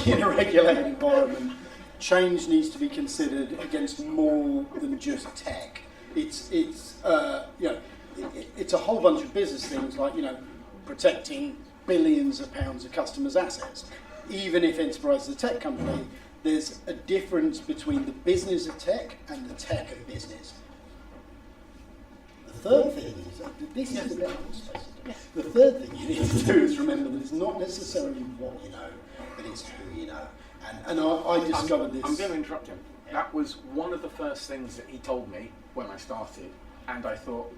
in a regulated environment, change needs to be considered against more than just tech. It's a whole bunch of business things like protecting billions of pounds of customers' assets. Even if enterprise is a tech company, there's a difference between the business of tech and the tech of business. The third thing is, this is the bit I'm supposed to do. The third thing you need to do is remember that it's not necessarily what you know, but it's who you know. And I discovered this. I'm going to interrupt him. That was one of the first things that he told me when I started, and I thought,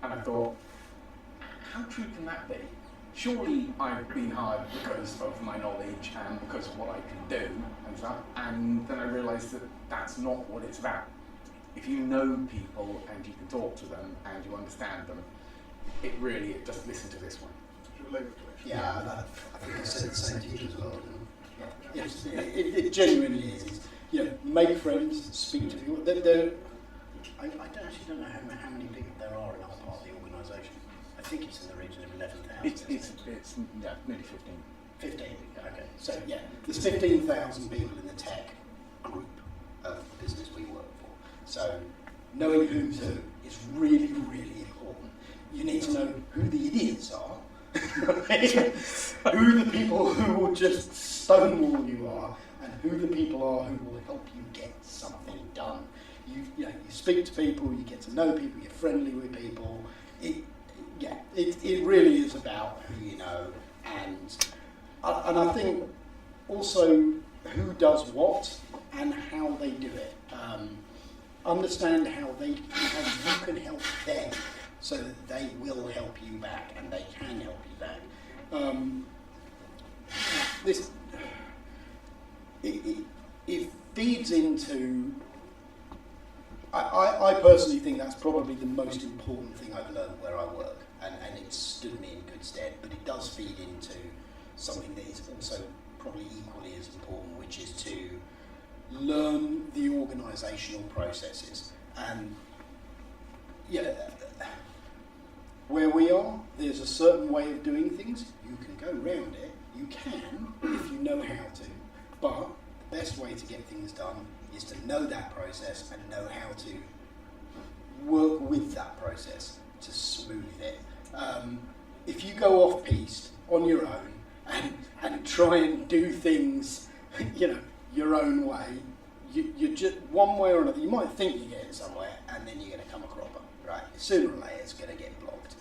how true can that be? Surely I've been hired because of my knowledge and because of what I can do and stuff. And then I realised that that's not what it's about. If you know people and you can talk to them and you understand them, just listen to this one. Yeah, I think I said the same to you as well. Yes, it genuinely is. Make friends, speak to people. I actually don't know how many people there are in our part of the organisation. I think it's in the region of 11,000. It's nearly 15. 15, okay. So there's 15,000 people in the tech group of the business we work for. So knowing who's who is really, really important. You need to know who the idiots are, who the people who will just stonewall you are, and who the people are who will help you get something done. You speak to people, you get to know people, you're friendly with people. It really is about who you know, and I think also who does what and how they do it. Understand how you can help them, so that they will help you back and they can help you back. It feeds into. I personally think that's probably the most important thing I've learned where I work, and it's stood me in good stead, but it does feed into something that is also probably equally as important, which is to learn the organisational processes. And where we are, there's a certain way of doing things. You can go round it, you can, if you know how to, but the best way to get things done is to know that process and know how to work with that process to smooth it. If you go off-piste on your own and try and do things, your own way, you just one way or another. You might think you're getting somewhere, and then you're going to come a cropper, right? Sooner or later, it's going to get blocked.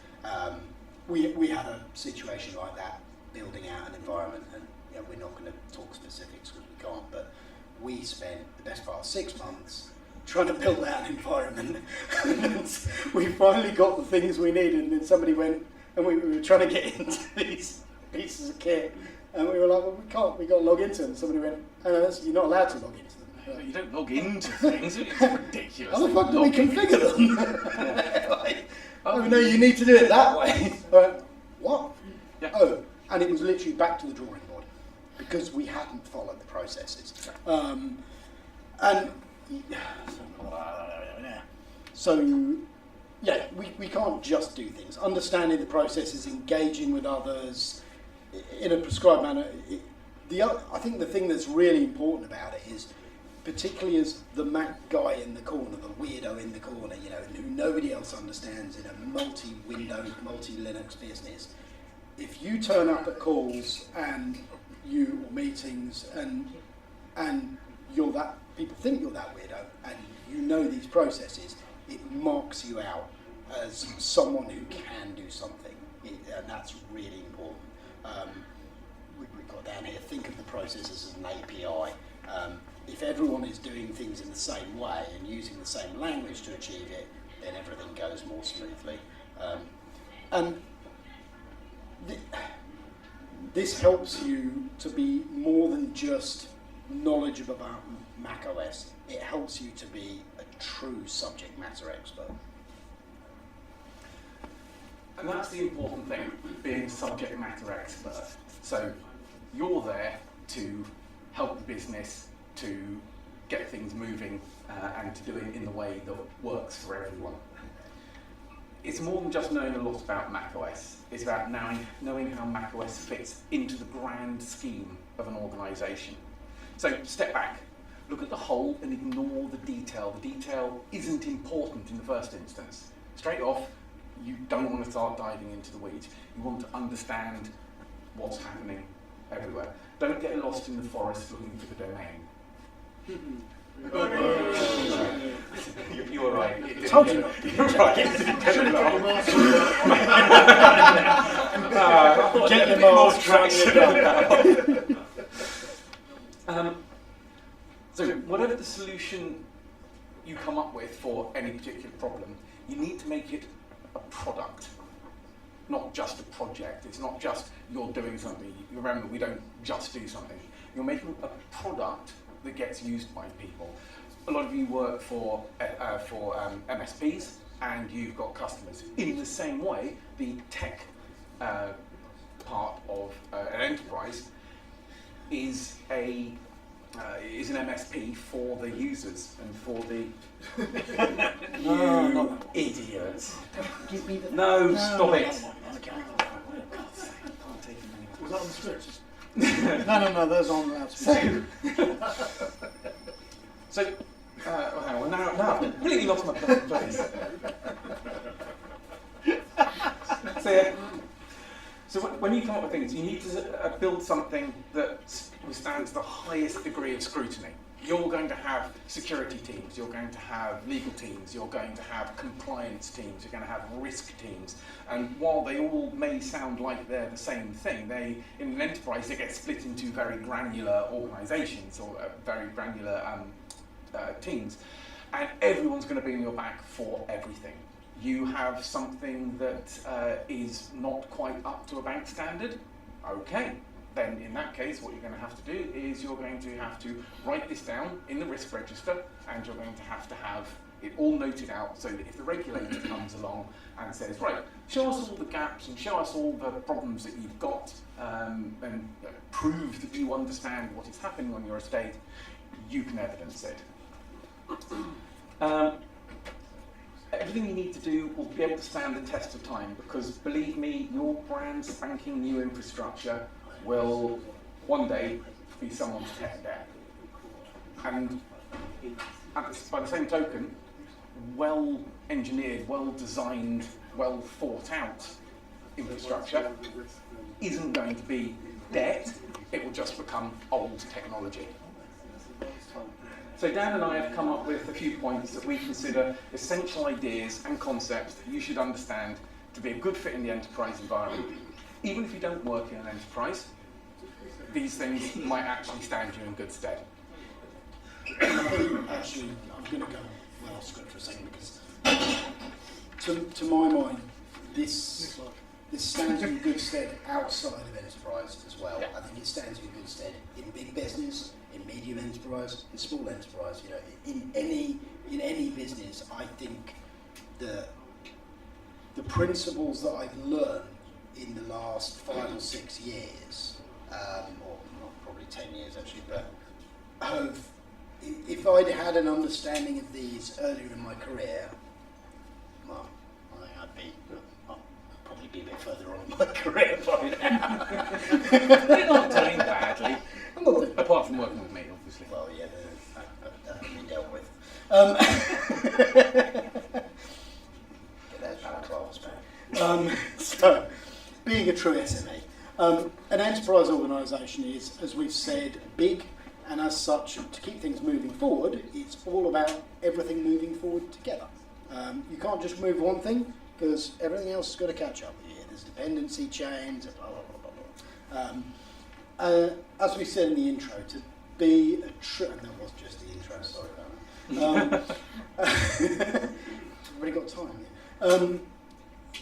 We had a situation like that, building out an environment, and we're not going to talk specifics because we can't, but we spent the best part of 6 months trying to build out an environment. And we finally got the things we needed, and then somebody went, and we were trying to get into these pieces of kit, and we were like, well, we can't, we've got to log into them. And somebody went, oh, no, you're not allowed to log into them. You don't log into things, it's ridiculous. How the fuck do we configure them? No, you need to do it that way. What? Yeah. Oh, and it was literally back to the drawing board because we hadn't followed the processes. We can't just do things. Understanding the processes, engaging with others, in a prescribed manner. I think the thing that's really important about it is, particularly as the Mac guy in the corner, the weirdo in the corner, you know, who nobody else understands in a multi-Windows, multi-Linux business, if you turn up at calls or meetings and you're that, people think you're that weirdo, and you know these processes, it marks you out as someone who can do something, and that's really important. We've got down here, think of the processes as an API. If everyone is doing things in the same way and using the same language to achieve it, then everything goes more smoothly. And this helps you to be more than just knowledgeable about Mac OS. It helps you to be a true subject matter expert. And that's the important thing, being a subject matter expert. So you're there to help the business to get things moving and to do it in the way that works for everyone. It's more than just knowing a lot about macOS. It's about knowing how macOS fits into the grand scheme of an organisation. So step back, look at the whole and ignore the detail. The detail isn't important in the first instance. Straight off, you don't want to start diving into the weeds. You want to understand what's happening everywhere. Don't get lost in the forest looking for the domain. You were right. Told you. You're right. Get your more traction. So whatever the solution you come up with for any particular problem, you need to make it a product, not just a project. It's not just you're doing something. You remember, we don't just do something. You're making a product that gets used by people. A lot of you work for MSPs, and you've got customers. In the same way, the tech part of an enterprise is an MSP for the users and for the No, idiots. Give me the No, stop it. Okay. Was that on the script? No, those aren't allowed to be. Hang on, now I've completely lost my place. So when you come up with things, you need to build something that withstands the highest degree of scrutiny. You're going to have security teams, you're going to have legal teams, you're going to have compliance teams, you're going to have risk teams. And while they all may sound like they're the same thing, in an enterprise they get split into very granular organisations or very granular teams. And everyone's going to be on your back for everything. You have something that is not quite up to a bank standard, okay. Then in that case, what you're going to have to do is you're going to have to write this down in the risk register, and you're going to have it all noted out so that if the regulator comes along and says, right, show us all the gaps and show us all the problems that you've got and prove that you understand what is happening on your estate, you can evidence it. Everything you need to do will be able to stand the test of time, because believe me, your brand spanking new infrastructure will one day be someone's tech debt. And by the same token, well engineered, well designed, well thought out infrastructure isn't going to be debt, it will just become old technology. So Dan and I have come up with a few points that we consider essential ideas and concepts that you should understand to be a good fit in the enterprise environment. Even if you don't work in an enterprise, these things might actually stand you in good stead. Actually, I'm going to go well off script for a second, because to my mind, this stands you in good stead outside of enterprise as well. Yeah. I think it stands you in good stead in big business, in medium enterprise, in small enterprise. You know, in any business, I think the principles that I've learned in the last 5 or 6 years, or probably 10 years actually, but if I'd had an understanding of these earlier in my career, well, I'd probably be a bit further on in my career by now. You're not doing badly. I'm not doing apart from working with me, obviously. Well, yeah, that can be dealt with. Get those balaclavas back. So, being a true SME. An enterprise organisation is, as we've said, big, and as such, to keep things moving forward, it's all about everything moving forward together. You can't just move one thing, because everything else has got to catch up with you. There's dependency chains, blah, blah, blah, blah, blah. As we said in the intro, to be a true... That was just the intro, sorry about that. We've already got time here.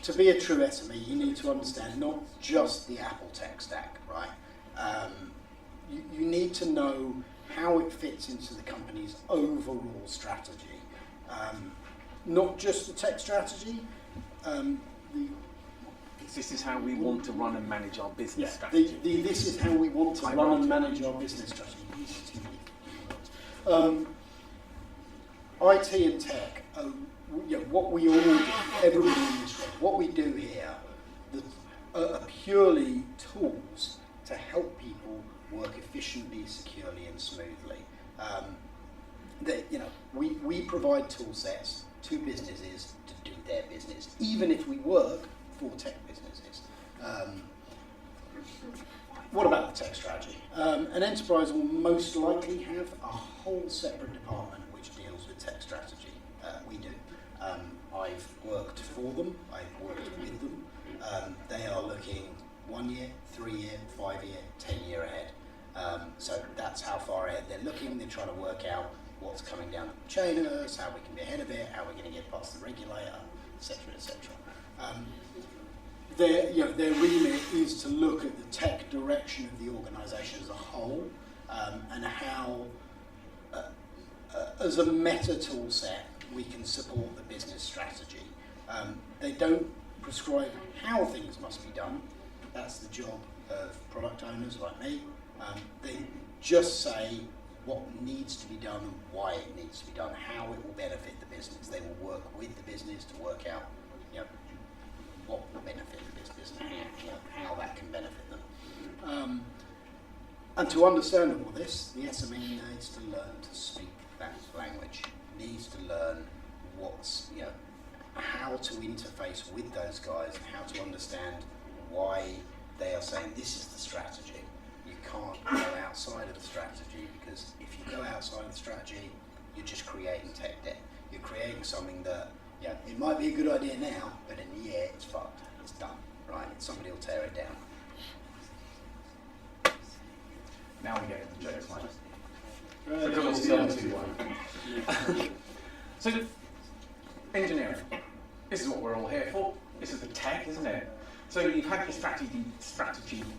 To be a true SME, you need to understand not just the Apple tech stack, right? You need to know how it fits into the company's overall strategy. Not just the tech strategy. This is how we want to run and manage our business strategy. strategy. This is how we want to run and manage our business strategy. IT and tech, what we all do, everybody in this room, what we do here, are purely tools to help people work efficiently, securely, and smoothly. We provide tool sets to businesses to do their business, even if we work for tech businesses. What about the tech strategy? An enterprise will most likely have a whole separate department which deals with tech strategy. We do. I've worked for them, I've worked with them. They are looking 1 year, 3 year, 5 year, 10 year ahead. So that's how far ahead they're looking. They're trying to work out what's coming down the chain of us, how we can be ahead of it, how we're going to get past the regulator, etc., etc. Their remit is to look at the tech direction of the organisation as a whole, and how, as a meta tool set, we can support the business strategy. They don't prescribe how things must be done. That's the job of product owners like me. They just say what needs to be done and why it needs to be done, how it will benefit the business. They will work with the business to work out what will benefit the business and how that can benefit them. And to understand all this, the SME needs to learn to speak that language, needs to learn how to interface with those guys and how to understand why they are saying this is the strategy. You can't go outside of the strategy, because if you go outside of the strategy, you're just creating tech debt. You're creating something that, it might be a good idea now, but in the year it's fucked. It's done, right? Somebody will tear it down. Now we get to the jokes, mate. So, engineering. This is what we're all here for. This is the tech, isn't it? So you've had your strategy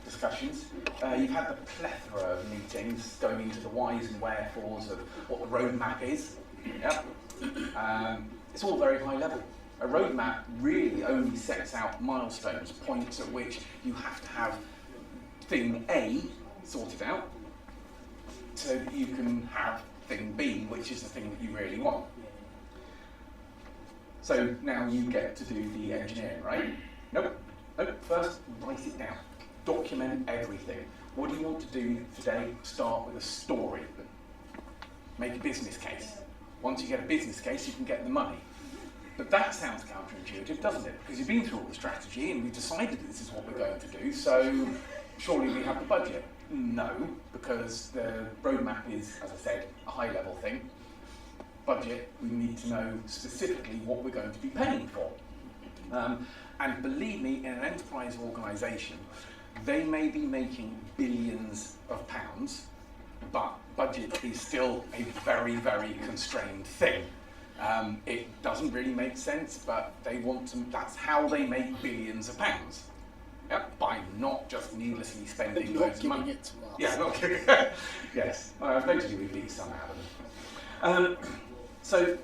discussions. You've had the plethora of meetings going into the whys and wherefores of what the roadmap is. Yep. It's all very high level. A roadmap really only sets out milestones, points at which you have to have thing A sorted out, so that you can have thing B, which is the thing that you really want. So now you get to do the engineering, right? Nope. First, write it down. Document everything. What do you want to do today? Start with a story. Make a business case. Once you get a business case, you can get the money. But that sounds counterintuitive, doesn't it? Because you've been through all the strategy and we've decided that this is what we're going to do, so surely we have the budget. No, because the roadmap is, as I said, a high-level thing. Budget, we need to know specifically what we're going to be paying for. And believe me, in an enterprise organisation, they may be making billions of pounds, but budget is still a very, very constrained thing. It doesn't really make sense, but they want to, that's how they make billions of pounds. Yep, by not just needlessly spending loads of money. It to us. Yeah, not giving it. Yes, eventually we leave some out of them. So,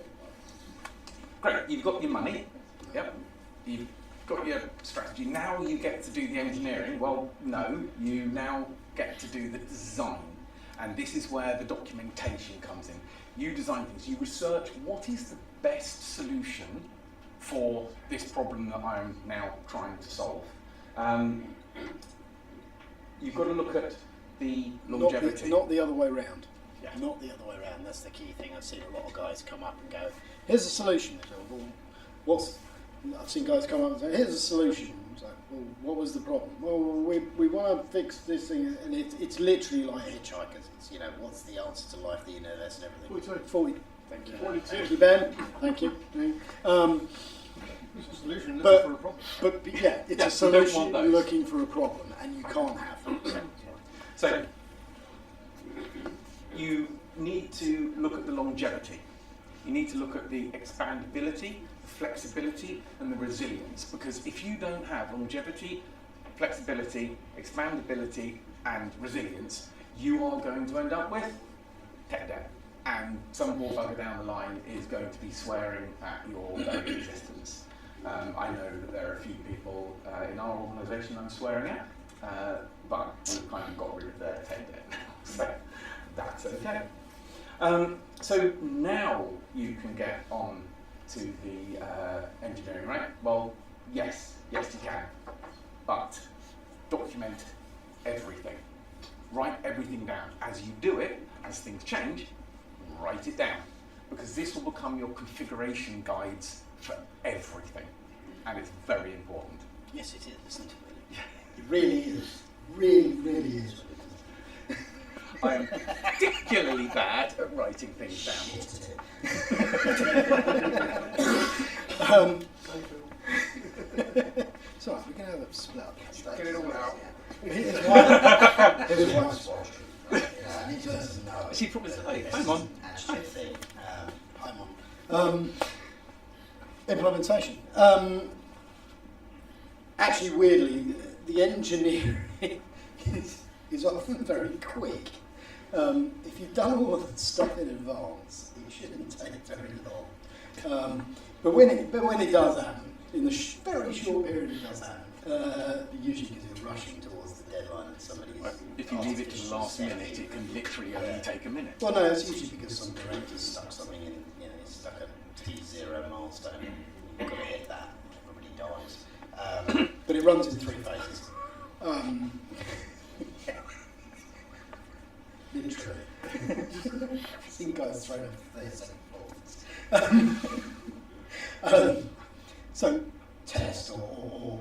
great, you've got your money. Yep, you've got your strategy. Now you get to do the engineering. Well, no, you now get to do the design. And this is where the documentation comes in. You design things, you research what is the best solution for this problem that I'm now trying to solve. you've got to look at the longevity. Not the other way round. Yeah. Not the other way around. That's the key thing. I've seen a lot of guys come up and go, "Here's a solution." They go, "Well, I've seen guys come up and say, "Here's a solution." It's like, "Well, what was the problem?" "Well, we want to fix this thing," and it's literally like hitchhikers. It's, you know, what's the answer to life, the universe, and everything. 40. Thank you. 42. Thank you, Ben. Thank you. It's a solution looking for a problem. But yeah, it's a solution looking for a problem, and you can't have them. So you need to look at the longevity. You need to look at the expandability, the flexibility, and the resilience. Because if you don't have longevity, flexibility, expandability, and resilience, you are going to end up with tech debt. And some poor bugger down the line is going to be swearing at your very existence. I know that there are a few people in our organisation I'm swearing at, but we've kind of got rid of their tech debt now, so that's okay. So now you can get on to the engineering, right? Well, yes you can, but document everything. Write everything down. As you do it, as things change, write it down, because this will become your configuration guides for everything, and it's very important. Yes, it is, isn't it? It really is. Really is. I am particularly bad at writing things down. So we're going to have a split up. Get it all out. Here's one swatch. She probably said, "Hey, hang on." Implementation. Actually, weirdly, the engineering is often very quick. If you've done all of the stuff in advance, it shouldn't take very long. But when it does happen, in the very short period it does happen, usually because it's rushing towards the deadline and somebody's... If you leave it to the last minute, it can literally only take a minute. Well, no, it's usually because some director's stuck something in, it's stuck a T0 milestone. You've got to hit that, everybody dies. But it runs in 3 phases. Literally. I've seen guys throw up 30 second balls. So, test, or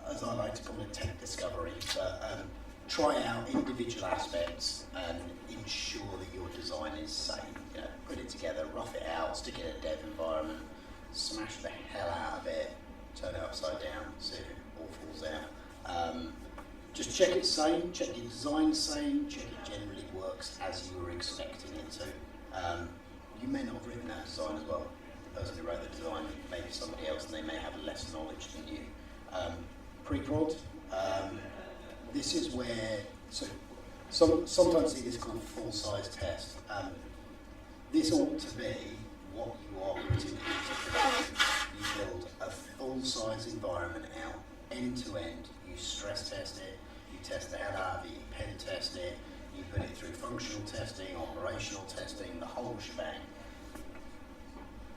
as I like to call it, tech discovery, but try out individual aspects and ensure that your design is safe. You know, put it together, rough it out, stick it in a dev environment, smash the hell out of it, turn it upside down, see if it all falls out. Just check it's sane, check your design's sane, check it generally works as you were expecting it to. You may not have written that design as well. The person who wrote the design, maybe somebody else, and they may have less knowledge than you. Pre-prod, this is where, sometimes it is called full-size test. This ought to be what you are putting into production. You build a full-size environment out, end-to-end. You stress test it, you test the hell out of it, you pen test it, you put it through functional testing, operational testing, the whole shebang.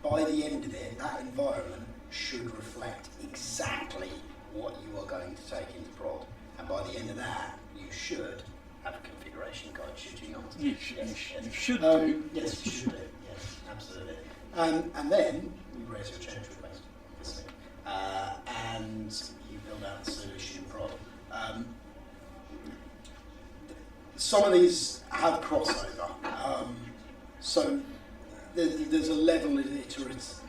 By the end of it, that environment should reflect exactly what you are going to take into prod. And by the end of that, you should have a configuration guide, should you not? You should do. Yes, you should do. Yes, absolutely. And then you raise your change request, obviously. And you build out the solution prod. Some of these have crossover. So there's a level of iteration.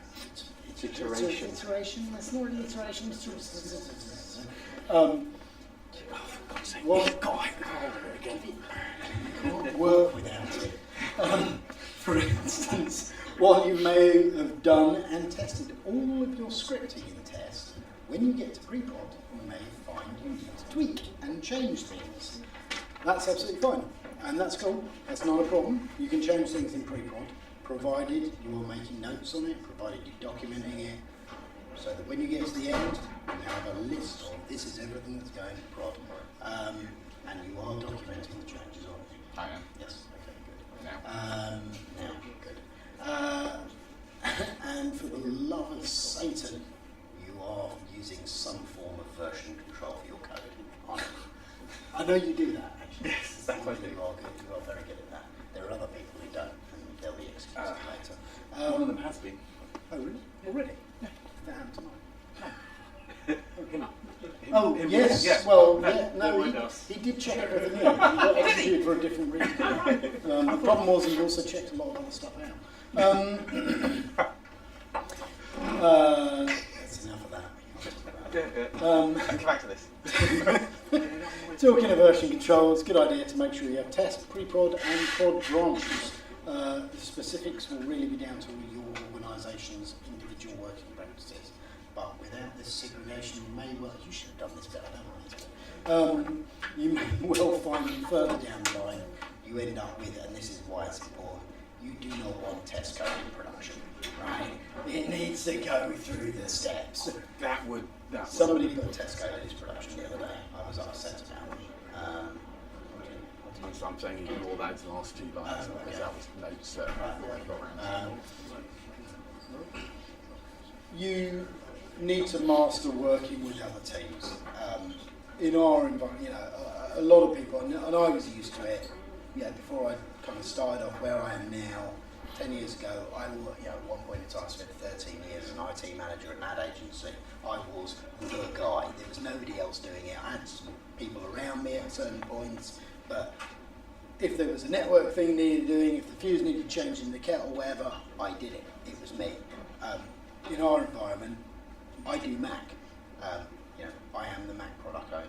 That's not an iteration. Can't work without it. For instance, while you may have done and tested all of your scripting in the test, when you get to pre-prod, you may find you need to tweak and change things. That's absolutely fine, and that's cool. That's not a problem. You can change things in pre-prod, provided you are making notes on it, provided you're documenting it, so that when you get to the end, you have a list of this is everything that's going to prod, and you are documenting the changes on it. I am. Yes. Okay. Good. Now. Good. And for the love of Satan, you are using some form of version control for your code. I know you do that, actually. Yes, Some people who are very good at that. There are other people who don't, and they'll be excused later. One of them has been. Oh, really? Already? Yeah. That happened tomorrow. Him. Oh, Him, yes. yeah. Well, No, yeah, no, no, he did check everything in. He got executed for a different reason. The problem was he also checked a lot of other stuff out. That's enough of that. Come back to this. Talking of version control, it's a good idea to make sure you have test, pre-prod and prod drums. The specifics will really be down to your organisation's individual working practices. But without this segregation, you should have done this better, don't I? You may well find further down the line, you end up with, and this is why it's important, you do not want test code in production, right? It needs to go through the steps. Somebody put test code in his production the other day. I was upset about it. I'm saying ignore those last two lines because that was notes You need to master working with other teams. In our environment, a lot of people, and I was used to it. Before I kind of started off where I am now, 10 years ago, at one point in time, I spent 13 years as an IT manager at an ad agency. I was the guy. There was nobody else doing it. I had some people around me at certain points, but if there was a network thing needed doing, if the fuse needed changing the kettle, whatever, I did it. It was me. In our environment, I do Mac. I am the Mac product owner.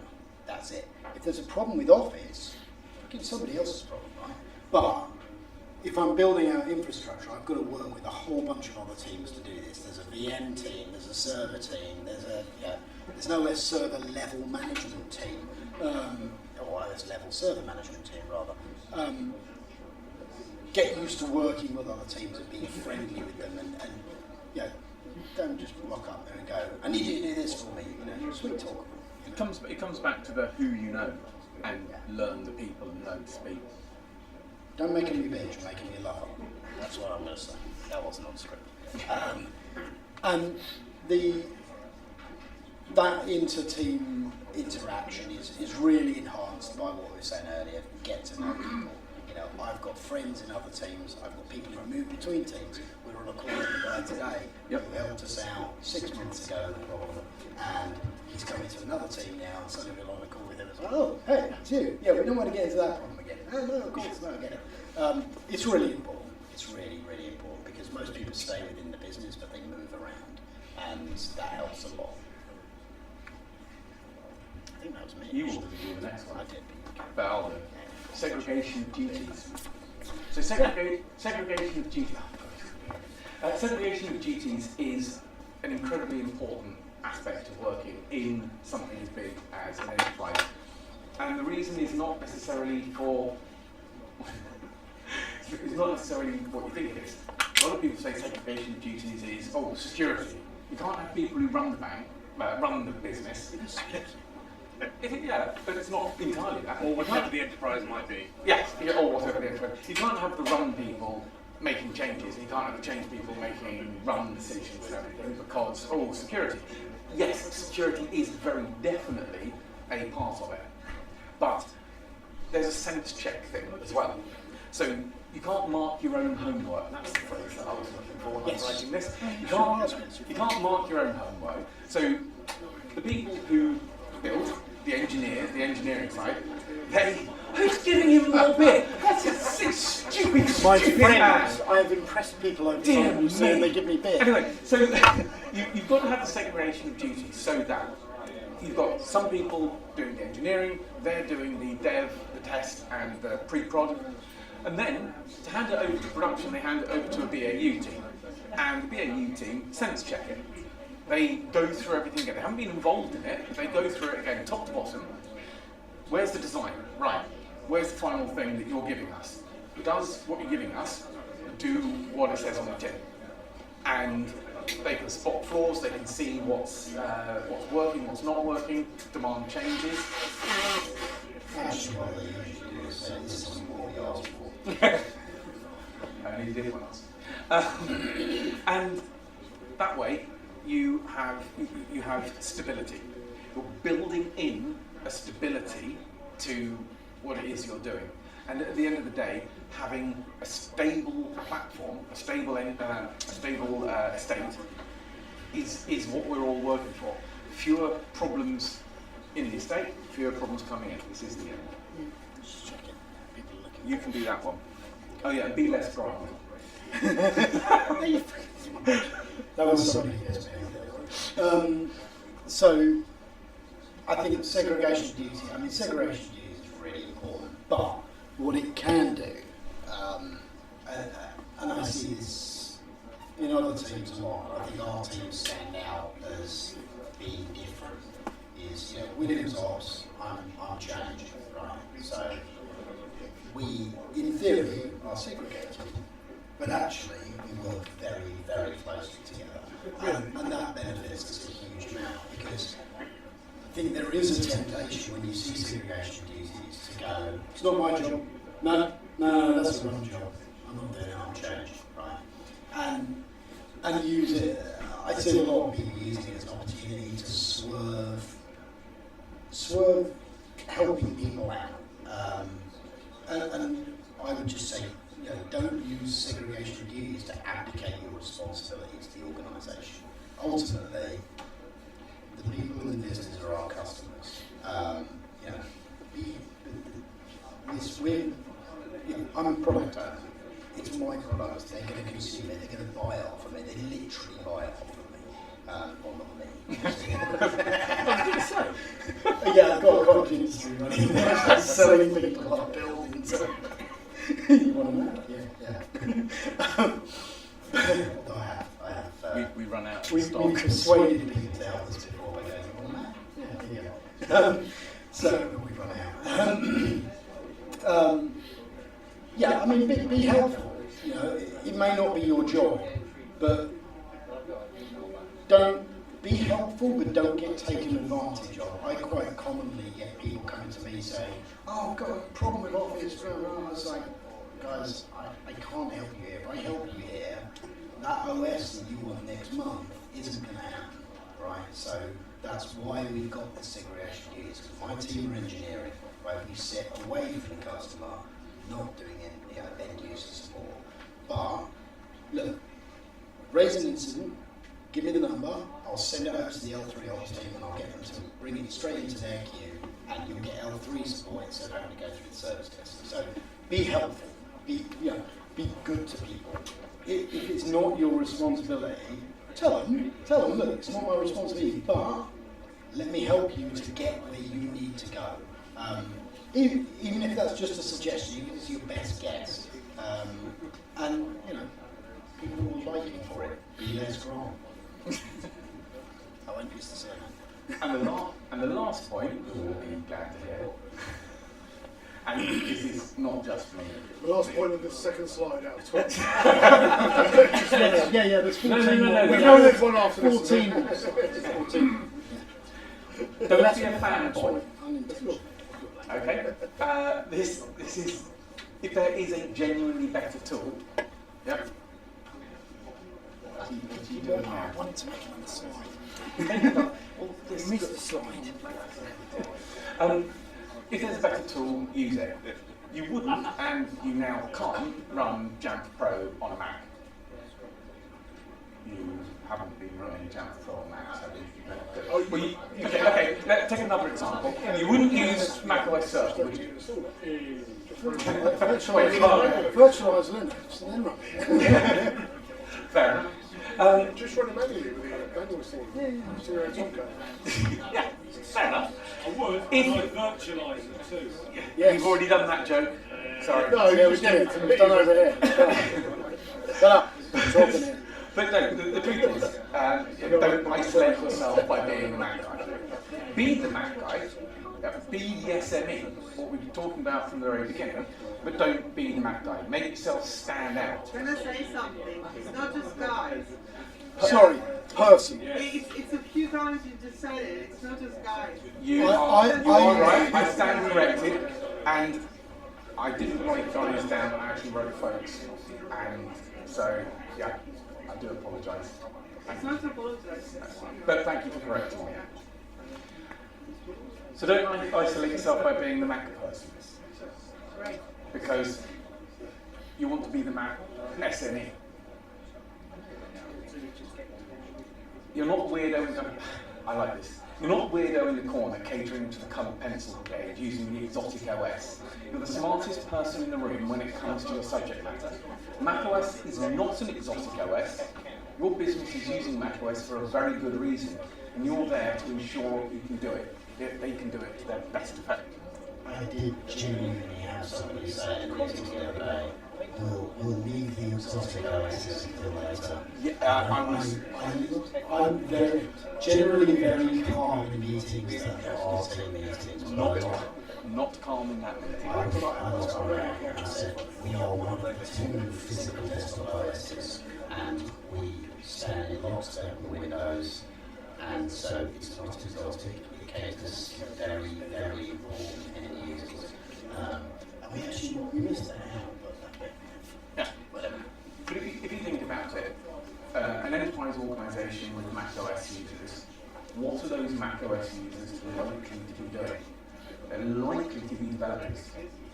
That's it. If there's a problem with Office, it's somebody else's problem, right? But if I'm building out infrastructure, I've got to work with a whole bunch of other teams to do this. There's a VM team, there's a server team, there's no less server level management team, or less level server management team rather. Get used to working with other teams and being friendly with them, and don't just rock up there and go, I need you to do this for me. Sweet talk. It comes back to the who you know and learn the people and know to speak. Don't make them your bitch, make them your lover. That's what I'm going to say. That wasn't on script. And that inter-team interaction is really enhanced by what we were saying earlier. Get to know people. I've got friends in other teams. I've got people who move between teams. We were on a call with the guy today who helped us out 6 months ago, the problem, and he's coming to another team now, and suddenly we're on a call with him. It's like, oh, hey, it's you. Yeah, we don't want to get into that problem again. Oh, no, of course, no, I get it. It's really important. It's really, really important because most people stay within the business, but they move around, and that helps a lot. I think that was me. You wanted to do the next one. I did. About segregation of duties. So segregation of duties. Segregation of duties is an incredibly important aspect of working in something as big as an enterprise. And the reason is not necessarily what you think it is. A lot of people say segregation of duties is, security. You can't have people who run the bank, run the business. But it's not entirely that. Or whatever the enterprise might be. Yes, or whatever the enterprise. You can't have the run people making changes, and you can't have the change people making run decisions and everything because, security. Yes, security is very definitely a part of it. But there's a sense check thing as well. So you can't mark your own homework. That's the phrase that I was looking for when I was writing this. You can't mark your own homework. So the people who build, the engineering side, who's giving him more bit? That's a stupid man. I have impressed people over time who say they give me beer. Anyway, so you've got to have the segregation of duties so that you've got some people doing the engineering, they're doing the dev, the test, and the pre-prod. And then, to hand it over to production, they hand it over to a BAU team. And the BAU team sense check it. They go through everything again. They haven't been involved in it. They go through it again, top to bottom. Where's the design? Right. Where's the final thing that you're giving us? Does what you're giving us do what it says on the tin? And they can spot flaws. They can see what's working, what's not working. Demand changes. Only did one else. And that way, you have stability. You're building in a stability to what it is you're doing. And at the end of the day, having a stable platform, a stable estate, is what we're all working for. Fewer problems in the estate, fewer problems coming in. This is the end. Just check it. People are looking. You can do that one. Oh yeah, and be less Bryden. That was somebody else. So, I think segregation duty, segregation duty is really important, but what it can do, and I see this in other teams a lot, I think our teams stand out as being different, is, Williams Ops, I'm changed, right? So, we, in theory, are segregated, but actually we work very, very closely together. And that benefits us a huge amount, because I think there is a temptation when you see segregation duties to go, it's not my job, no, that's the wrong job, I'm not doing it, I'm changed, right? And use it, I see a lot of people using it as an opportunity to swerve helping people out. And I would just say, don't use segregation duties to abdicate your responsibility to the organisation. Ultimately, the people in the business are our customers. I'm a product owner. It's my product. They're going to consume it. They're going to buy it off of me. They literally buy it off of me. Or not me. What did you say? Yeah, I've got a cottage industry running. Selling people up buildings. You want to know? Yeah. I have. We run out of We've persuaded people to help us before by going, you want to know? Yeah. So we run out. Be helpful. It may not be your job, but don't be helpful, but don't get taken advantage of. I quite commonly get people coming to me saying, "Oh, I've got a problem with Office." I was like, guys, I can't help you here. If I help you here, that OS that you want next month isn't going to happen, right? So that's why we've got the segregation duties, because my team are engineering, right? We sit away from the customer, not doing any end user support. But look, raise an incident, give me the number, I'll send it over to the L3 ops team and I'll get them to bring it straight into their queue, and you'll get L3 support instead of having to go through the service desk. So be helpful, be good to people. If it's not your responsibility, tell them, look, it's not my responsibility, but let me help you to get where you need to go. Even if that's just a suggestion, even if it's your best guess. And, people will like you for it. Be less wrong. I won't use the surname. And the last point, you'll all be glad to hear, and this is not just me. The last point of the second slide out of 20. Yeah, there's 14 No. We know there's one after this. 14. Don't be a fanboy. Okay? This is, if there is a genuinely better tool, yep. I wanted to make another slide. You missed the slide. If there's a better tool, use it. You wouldn't, and you now can't, run Jamf Pro on a Mac. You haven't been running Jamf Pro on Mac, so okay, let's take another example. You wouldn't use macOS Circle, would you? Virtualize Linux and then run it. Fair enough. Just run it manually with the manual thing. Yeah, fair enough. I would, If and I'd virtualise it too. Yeah, you've already done that joke. Sorry. No, Yeah, we did it. It was done over here. Shut up. Talking here. But no, the truth is, don't isolate yourself by being the Mac guy. Be the Mac guy, be the SME, what we were talking about from the very beginning, but don't be the Mac guy. Make yourself stand out. Can I say something? It's not just guys. Sorry, person. It's a few times you just said it. It's not just guys. You are right, I stand corrected, and I didn't write guys down, I actually wrote folks. And so, yeah, I do apologise. It's not to apologise. But thank you for correcting me. So don't isolate yourself by being the Mac person. Because you want to be the Mac SME. You're not weirdo in the, I like this. You're not weirdo in the corner catering to the coloured pencil brigade using the exotic OS. You're the smartest person in the room when it comes to your subject matter. macOS is not an exotic OS. Your business is using macOS for a very good reason, and you're there to ensure you can do it. They can do it to their best effect. I did genuinely have somebody say in a meeting the other day, we'll leave the exotic OSs until later. Yeah, I'm very, generally very calm in meetings that are team meetings. Not calm in that meeting. I was around and I said, we are one of the 2 physical desktop OSs, and we stand in lockstep with Windows, and so it's not exotic. It caters very, very important end users. And we actually missed that out. Yeah, whatever. But if you think about it, an enterprise organisation with macOS users, what are those macOS users likely to be doing? They're likely to be developers,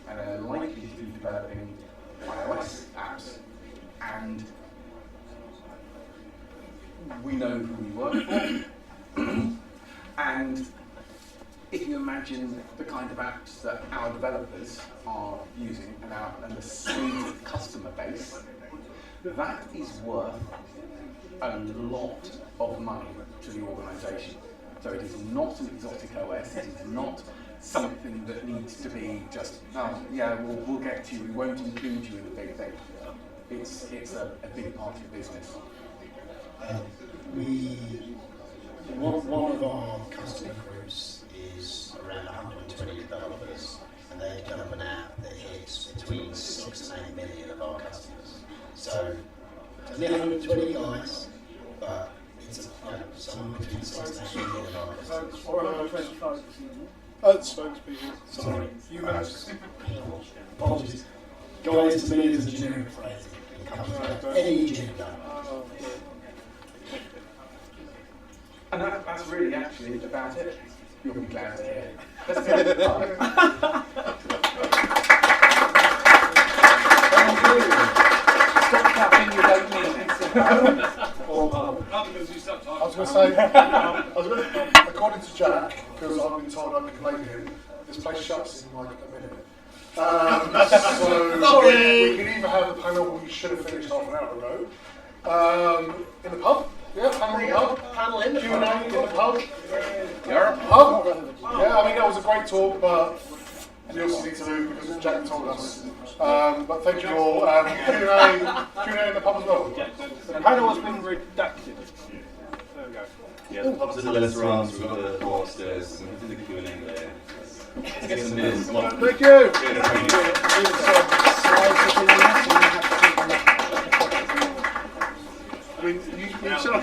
and they're likely to be developing iOS apps. And we know who we work for, and if you imagine the kind of apps that our developers are using and the suite customer base, that is worth a lot of money to the organisation. So it is not an exotic OS, it is not something that needs to be just, oh yeah, we'll get to you, we won't include you in the big thing. It's a big part of your business. One of our customer groups is around 120 developers, and they develop an app that hits between 6 and 8 million of our customers. So, only 120 guys, but it's somewhere between 6 and 8 million of our customers. Spokespeople. Sorry. Humans. People. Apologies. Guys to me is a generic phrase. It comes from any gender. And that's really actually about it. You'll be glad to hear. Let's go. Stop clapping, you don't mean it. I was going to say, according to Jack, because I've been told I can blame him, this place shuts in like a minute. So we can either have the panel we should have finished half an hour ago in the pub. Yeah, panel in the pub. Panel in the Q&A in the pub. Yeah. Pub. Yeah, I mean that was a great talk, but we also need to do because Jack told us. But thank you all. Q&A in the pub as well. The panel has been redacted. There we go. Yeah, the pubs at the restaurants, we've got the bar upstairs, and we did the Q&A there. Let's get some minutes. Come on. Thank you. Yeah, You said